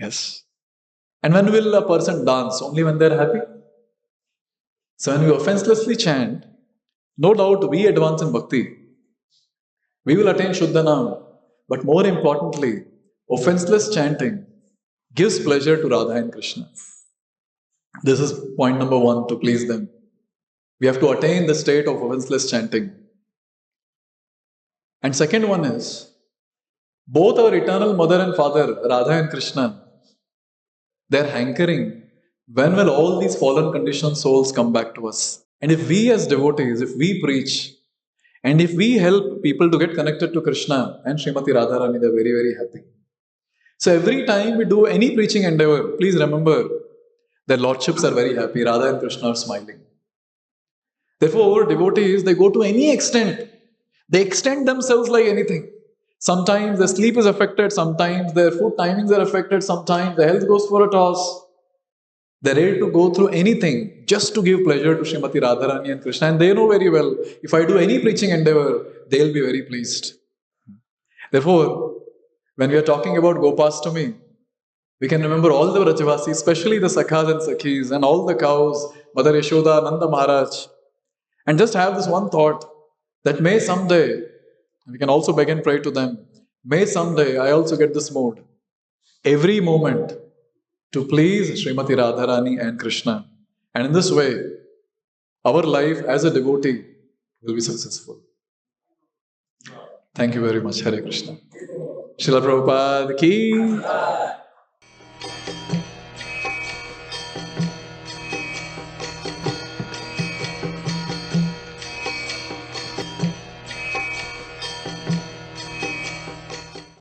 Yes. And when will a person dance? Only when they are happy. So when we offenselessly chant, no doubt we advance in bhakti. We will attain Shuddha Nam. But more importantly, offenseless chanting gives pleasure to Radha and Kṛṣṇa. This is point number one, to please them. We have to attain the state of offenseless chanting. And second one is, both our eternal mother and father, Radha and Kṛṣṇa, they're hankering, when will all these fallen conditioned souls come back to us? And if we as devotees, if we preach, and if we help people to get connected to Kṛṣṇa and Srimati Radharani, they're very, very happy. So every time we do any preaching endeavor, please remember, their lordships are very happy, Radha and Kṛṣṇa are smiling. Therefore, devotees, they go to any extent. They extend themselves like anything. Sometimes their sleep is affected, sometimes their food timings are affected, sometimes their health goes for a toss. They're ready to go through anything just to give pleasure to Srimati Radharani and Kṛṣṇa. And they know very well, if I do any preaching endeavor, they'll be very pleased. Therefore, when we are talking about Gopāṣṭamī, We can remember all the Vrajavasis, especially the Sakhas and Sakhis, and all the cows, Mother Yashoda, Nanda Maharaj, and just have this one thought that may someday, we can also beg and pray to them, may someday I also get this mode, every moment, to please Srimati Radharani and Krishna. And in this way, our life as a devotee will be successful. Thank you very much. Hare Krishna. Srila Prabhupada ki